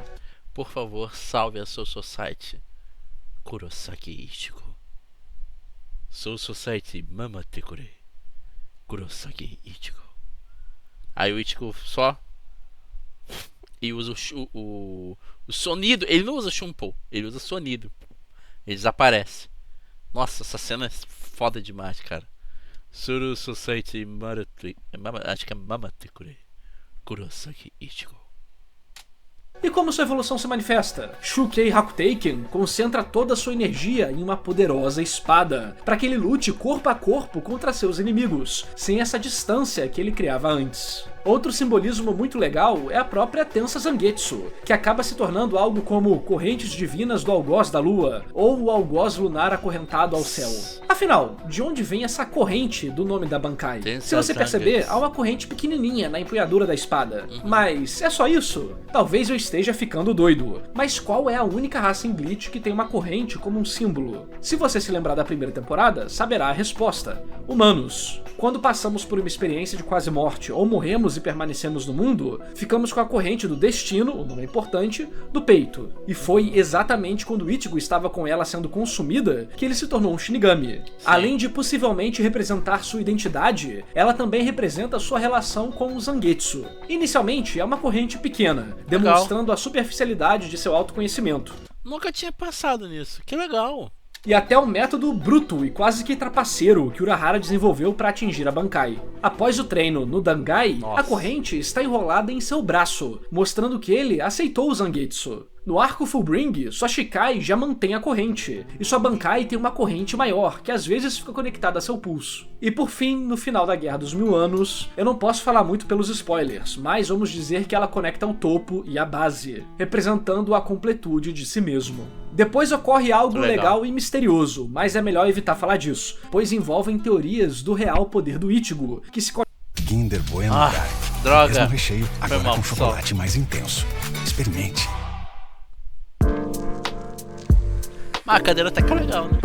Por favor, salve a Soul Society. Kurosaki Ichigo. Soul Society Mama Tekure. Kurosaki Ichigo. Aí o Ichigo só e usa o sonido. Ele não usa Shunpo, ele usa sonido. Ele desaparece. Nossa, essa cena é foda demais, cara. Suru Society acho que é Mamatekure. Kurosaki Ichigo. E como sua evolução se manifesta? Shukei Hakuteiken concentra toda a sua energia em uma poderosa espada, para que ele lute corpo a corpo contra seus inimigos, sem essa distância que ele criava antes. Outro simbolismo muito legal é a própria Tensa Zangetsu, que acaba se tornando algo como correntes divinas do algoz da lua, ou o algoz lunar acorrentado ao céu. Afinal, de onde vem essa corrente do nome da Bankai? Se você perceber, há uma corrente pequenininha na empunhadura da espada. Mas é só isso? Talvez eu esteja ficando doido. Mas qual é a única raça em Bleach que tem uma corrente como um símbolo? Se você se lembrar da primeira temporada, saberá a resposta. Humanos. Quando passamos por uma experiência de quase morte ou morremos e permanecemos no mundo, ficamos com a corrente do destino, o nome é importante, do peito. E foi exatamente quando Ichigo estava com ela sendo consumida que ele se tornou um Shinigami. Além de possivelmente representar sua identidade, ela também representa sua relação com o Zangetsu. Inicialmente é uma corrente pequena, demonstrando a superficialidade de seu autoconhecimento. Nunca tinha pensado nisso, que legal! E até o método bruto e quase que trapaceiro que Urahara desenvolveu para atingir a Bankai. Após o treino no Dangai, a corrente está enrolada em seu braço, mostrando que ele aceitou o Zangetsu. No arco Fullbring, sua Shikai já mantém a corrente, e sua Bankai tem uma corrente maior, que às vezes fica conectada a seu pulso. E por fim, no final da Guerra dos 1000 Anos, eu não posso falar muito pelos spoilers, mas vamos dizer que ela conecta o topo e a base, representando a completude de si mesmo. Depois ocorre algo legal e misterioso, mas é melhor evitar falar disso, pois envolvem teorias do real poder do Ichigo, que se Kinder Bueno Dark. Droga. Mesmo recheio, agora com chocolate mais intenso. Experimente. A cadeira até que é legal, né?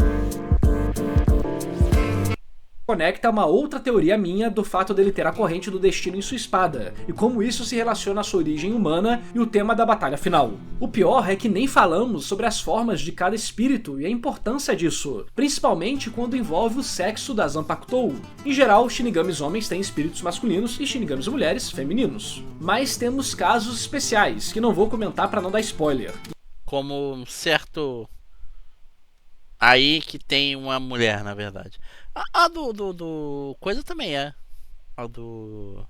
conecta uma outra teoria minha do fato dele ter a corrente do destino em sua espada, e como isso se relaciona à sua origem humana e o tema da batalha final. O pior é que nem falamos sobre as formas de cada espírito e a importância disso, principalmente quando envolve o sexo da Zanpakutou. Em geral, Shinigamis homens têm espíritos masculinos e Shinigamis mulheres femininos. Mas temos casos especiais, que não vou comentar para não dar spoiler. Como um certo... Aí que tem uma mulher, na verdade. A do coisa também é. A do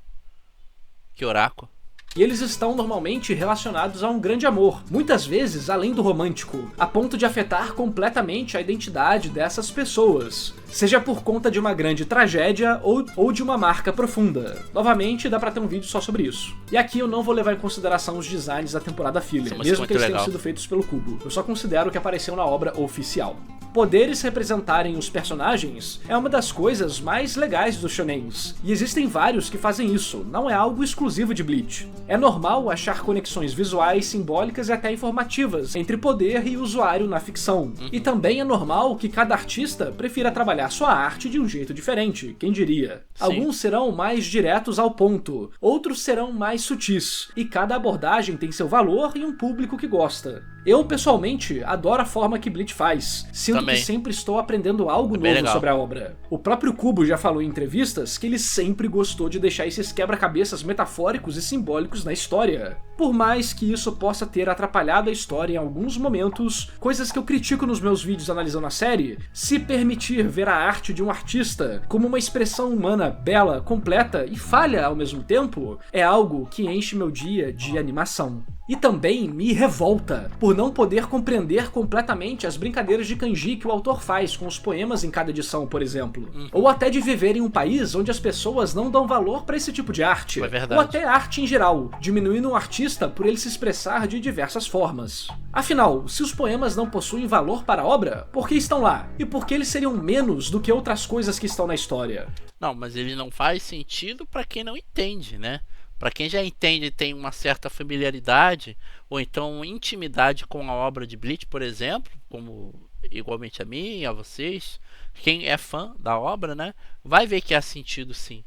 Kyoraku. E eles estão normalmente relacionados a um grande amor, muitas vezes além do romântico, a ponto de afetar completamente a identidade dessas pessoas. seja por conta de uma grande tragédia ou de uma marca profunda. Novamente, dá pra ter um vídeo só sobre isso. E aqui eu não vou levar em consideração os designs da temporada filler, mesmo que eles tenham sido feitos pelo Kubo. Eu só considero o que apareceu na obra oficial. Poderes representarem os personagens é uma das coisas mais legais dos shonens, e existem vários que fazem isso, não é algo exclusivo de Bleach. É normal achar conexões visuais, simbólicas e até informativas entre poder e usuário na ficção. E também é normal que cada artista prefira trabalhar sua arte de um jeito diferente, quem diria. Sim. Alguns serão mais diretos ao ponto, outros serão mais sutis, e cada abordagem tem seu valor e um público que gosta. Eu, pessoalmente, adoro a forma que Bleach faz. Sinto que sempre estou aprendendo algo novo sobre a obra. O próprio Kubo já falou em entrevistas que ele sempre gostou de deixar esses quebra-cabeças metafóricos e simbólicos na história. Por mais que isso possa ter atrapalhado a história em alguns momentos, coisas que eu critico nos meus vídeos analisando a série, se permitir ver a arte de um artista como uma expressão humana bela, completa e falha ao mesmo tempo, é algo que enche meu dia de animação. E também me revolta por não poder compreender completamente as brincadeiras de kanji que o autor faz com os poemas em cada edição, por exemplo. Ou até de viver em um país onde as pessoas não dão valor para esse tipo de arte. Ou até arte em geral, diminuindo um artista por ele se expressar de diversas formas. Afinal, se os poemas não possuem valor para a obra, por que estão lá? E por que eles seriam menos do que outras coisas que estão na história? Não, mas ele não faz sentido para quem não entende, né? Para quem já entende e tem uma certa familiaridade ou então intimidade com a obra de Bleach, por exemplo, como igualmente a mim e a vocês, quem é fã da obra, né, vai ver que há sentido sim,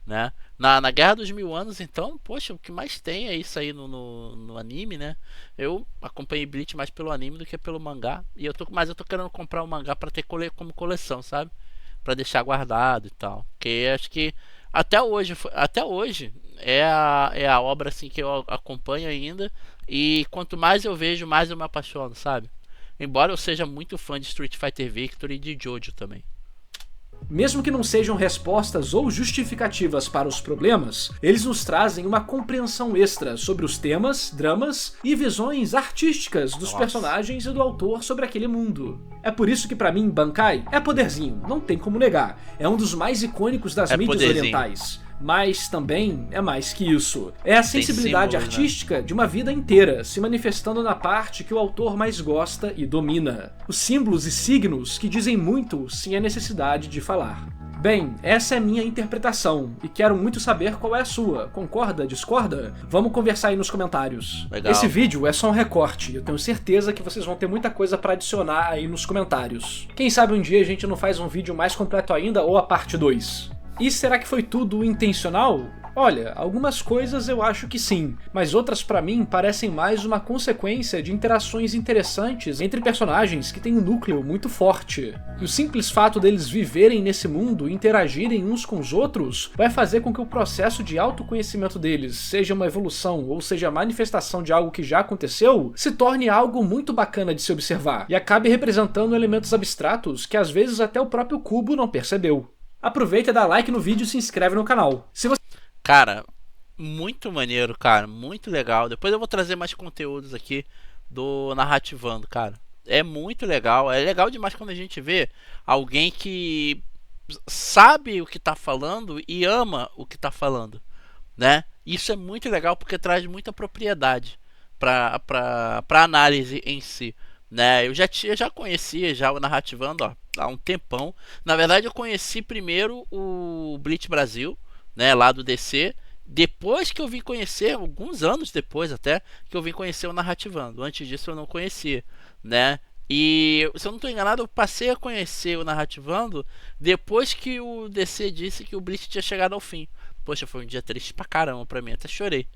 né? Na Guerra dos Mil Anos, então, poxa, o que mais tem é isso aí no anime, né? Eu acompanhei Bleach mais pelo anime do que pelo mangá, e eu tô querendo comprar o mangá para ter como coleção, sabe? Para deixar guardado e tal, porque acho que até hoje é a obra assim que eu acompanho ainda, e quanto mais eu vejo, mais eu me apaixono, sabe? Embora eu seja muito fã de Street Fighter Victory e de Jojo também. Mesmo que não sejam respostas ou justificativas para os problemas, eles nos trazem uma compreensão extra sobre os temas, dramas e visões artísticas dos personagens e do autor sobre aquele mundo. É por isso que pra mim Bankai é poderzinho, não tem como negar. É um dos mais icônicos das mídias orientais. Mas também é mais que isso. É a sensibilidade artística de uma vida inteira, se manifestando na parte que o autor mais gosta e domina. Os símbolos e signos que dizem muito sem a necessidade de falar. Bem, essa é a minha interpretação, e quero muito saber qual é a sua. Concorda? Discorda? Vamos conversar aí nos comentários. Legal. Esse vídeo é só um recorte, eu tenho certeza que vocês vão ter muita coisa pra adicionar aí nos comentários. Quem sabe um dia a gente não faz um vídeo mais completo ainda, ou a parte 2. E será que foi tudo intencional? Olha, algumas coisas eu acho que sim, mas outras pra mim parecem mais uma consequência de interações interessantes entre personagens que têm um núcleo muito forte. E o simples fato deles viverem nesse mundo e interagirem uns com os outros vai fazer com que o processo de autoconhecimento deles, seja uma evolução ou seja a manifestação de algo que já aconteceu, se torne algo muito bacana de se observar e acabe representando elementos abstratos que às vezes até o próprio Kubo não percebeu. Aproveita, dá like no vídeo e se inscreve no canal. Se você... Cara, muito maneiro, cara, muito legal. Depois eu vou trazer mais conteúdos aqui do Narrativando, cara. É muito legal, é legal demais quando a gente vê alguém que sabe o que tá falando e ama o que tá falando, né? Isso é muito legal porque traz muita propriedade pra análise em si, né? Eu já conhecia já o Narrativando, ó, há um tempão. Na verdade eu conheci primeiro o Bleach Brasil, né, lá do DC, depois que eu vim conhecer, alguns anos depois até, que eu vim conhecer o Narrativando. Antes disso eu não conhecia, né? E se eu não estou enganado, eu passei a conhecer o Narrativando depois que o DC disse que o Bleach tinha chegado ao fim. Poxa, foi um dia triste pra caramba pra mim, até chorei.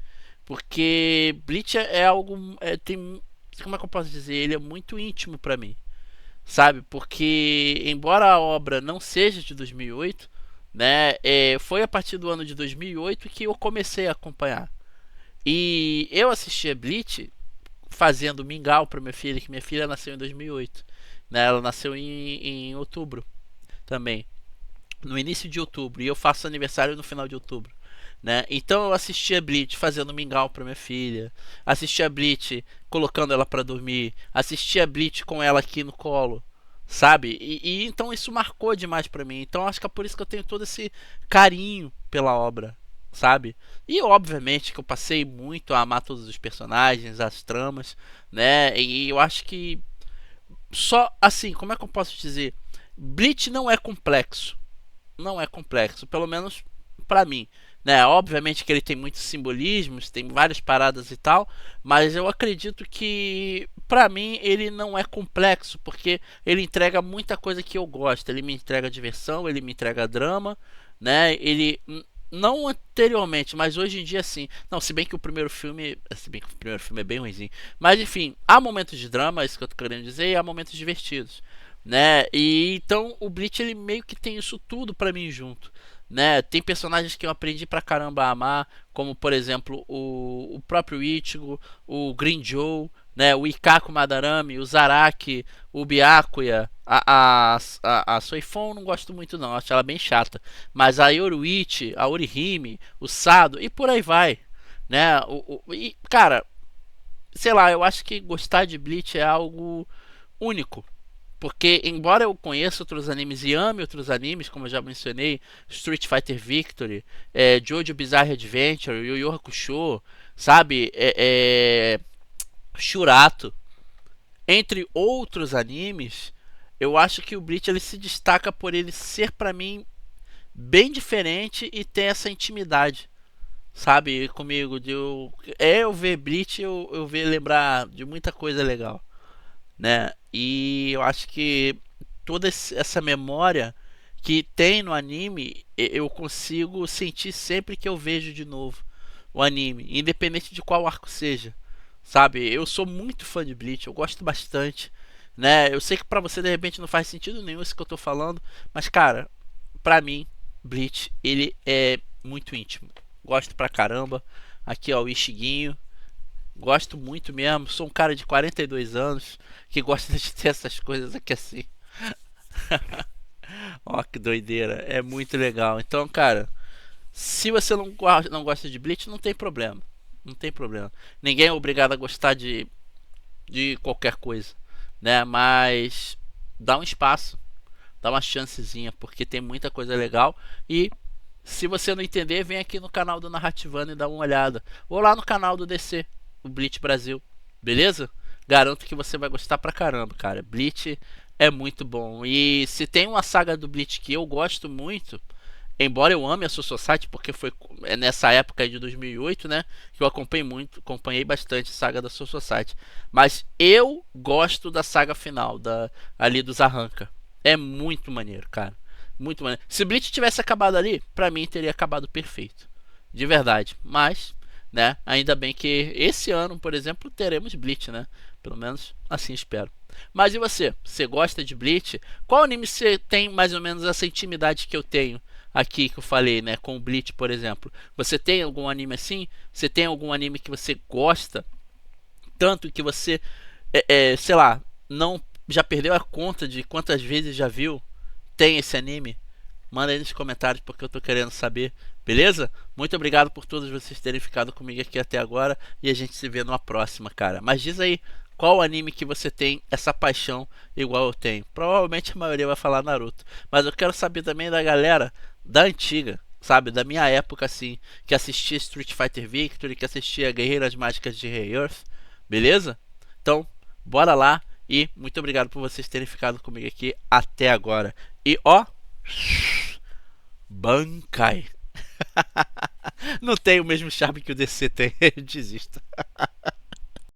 Porque Bleach é algo... tem, como é que eu posso dizer? Ele é muito íntimo pra mim, sabe? Porque, embora a obra não seja de 2008... né, foi a partir do ano de 2008 que eu comecei a acompanhar. E eu assisti a Bleach fazendo mingau para minha filha, que minha filha nasceu em 2008, né, ela nasceu em outubro também, no início de outubro, e eu faço aniversário no final de outubro, né? Então eu assisti a Bleach fazendo mingau para minha filha, assisti a Bleach colocando ela para dormir, assisti a Bleach com ela aqui no colo, sabe? E então isso marcou demais pra mim. Então acho que é por isso que eu tenho todo esse carinho pela obra, sabe? E obviamente que eu passei muito a amar todos os personagens, as tramas, né? E eu acho que só assim, como é que eu posso dizer? Bleach não é complexo. Não é complexo, pelo menos pra mim, né? Obviamente que ele tem muitos simbolismos, tem várias paradas e tal, mas eu acredito que pra mim ele não é complexo, porque ele entrega muita coisa que eu gosto. Ele me entrega diversão, ele me entrega drama, né? Ele não anteriormente, mas hoje em dia sim. Não, se bem que o primeiro filme é bem ruimzinho, mas enfim, há momentos de drama, é isso que eu tô querendo dizer, e há momentos divertidos, né? E então o Bleach ele meio que tem isso tudo pra mim junto, né? Tem personagens que eu aprendi pra caramba a amar, como por exemplo o próprio Ichigo, o Green Joe, né? O Ikako Madarame, o Zaraki, o Byakuya, a Soifon não gosto muito não, acho ela bem chata, mas a Yoruichi, a Orihime, o Sado e por aí vai, né? E cara, sei lá, eu acho que gostar de Bleach é algo único. Porque, embora eu conheça outros animes e ame outros animes, como eu já mencionei, Street Fighter Victory, Jojo Bizarre Adventure, Yu Yu Hakusho, sabe? Shurato, entre outros animes, eu acho que o Bleach ele se destaca por ele ser, pra mim, bem diferente e ter essa intimidade, sabe? Comigo, eu ver Bleach, eu ver lembrar de muita coisa legal, né? E eu acho que toda essa memória que tem no anime eu consigo sentir sempre que eu vejo de novo o anime, independente de qual arco seja, sabe? Eu sou muito fã de Bleach, eu gosto bastante, né? Eu sei que pra você de repente não faz sentido nenhum isso que eu tô falando, mas cara, pra mim Bleach ele é muito íntimo, gosto pra caramba. Aqui ó, o Ishiguinho, gosto muito mesmo, sou um cara de 42 anos que gosta de ter essas coisas aqui assim. Ó, que doideira, é muito legal. Então, cara, se você não gosta de Bleach, não tem problema. Não tem problema. Ninguém é obrigado a gostar de qualquer coisa, né? Mas dá um espaço, dá uma chancezinha, porque tem muita coisa legal. E se você não entender, vem aqui no canal do Narrativando e dá uma olhada. Ou lá no canal do DC, o Bleach Brasil, beleza? Garanto que você vai gostar pra caramba, cara. Bleach é muito bom. E se tem uma saga do Bleach que eu gosto muito, embora eu ame a Soul Society, porque foi nessa época aí de 2008, né, que eu acompanhei bastante a saga da Soul Society, mas eu gosto da saga final, ali dos Arranca. É muito maneiro, cara. Muito maneiro. Se Bleach tivesse acabado ali, pra mim teria acabado perfeito. De verdade. Mas, né, ainda bem que esse ano, por exemplo, teremos Bleach, né? Pelo menos assim espero. Mas e você? Você gosta de Bleach? Qual anime você tem mais ou menos essa intimidade que eu tenho aqui, que eu falei, né? Com o Bleach, por exemplo. Você tem algum anime assim? Você tem algum anime que você gosta tanto que você, sei lá, não já perdeu a conta de quantas vezes já viu? Tem esse anime? Manda aí nos comentários porque eu tô querendo saber, beleza? Muito obrigado por todos vocês terem ficado comigo aqui até agora e a gente se vê numa próxima, cara. Mas diz aí, qual anime que você tem essa paixão igual eu tenho? Provavelmente a maioria vai falar Naruto, mas eu quero saber também da galera da antiga, sabe? Da minha época assim, que assistia Street Fighter Victory, que assistia Guerreiras Mágicas de Rei Earth, beleza? Então, bora lá e muito obrigado por vocês terem ficado comigo aqui até agora. E ó, Bankai. Não tem o mesmo charme que o DC tem. Desisto.